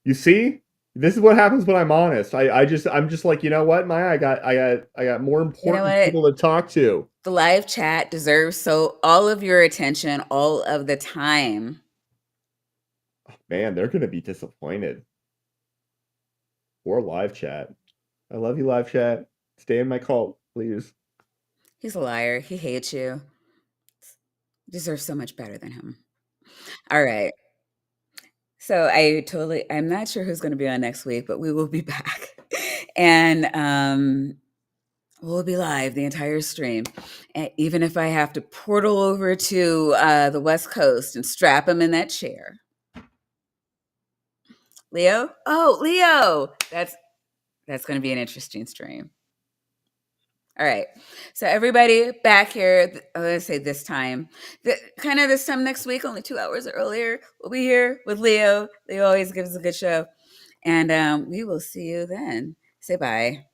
You see? This is what happens when I'm honest. I'm just like, you know what, Maya? I got more important people to talk to. The live chat deserves all of your attention all of the time. Man, they're gonna be disappointed. Or live chat. I love you, live chat. Stay in my cult, please. He's a liar. He hates you. You deserve so much better than him. All right. So I'm not sure who's going to be on next week, but we will be back. And we'll be live the entire stream. And even if I have to portal over to the West Coast and strap him in that chair. Leo? Oh, Leo! That's going to be an interesting stream. All right. So everybody back here, I'm going to say this time, kind of this time next week, only 2 hours earlier, we'll be here with Leo. Leo always gives a good show. And we will see you then. Say bye.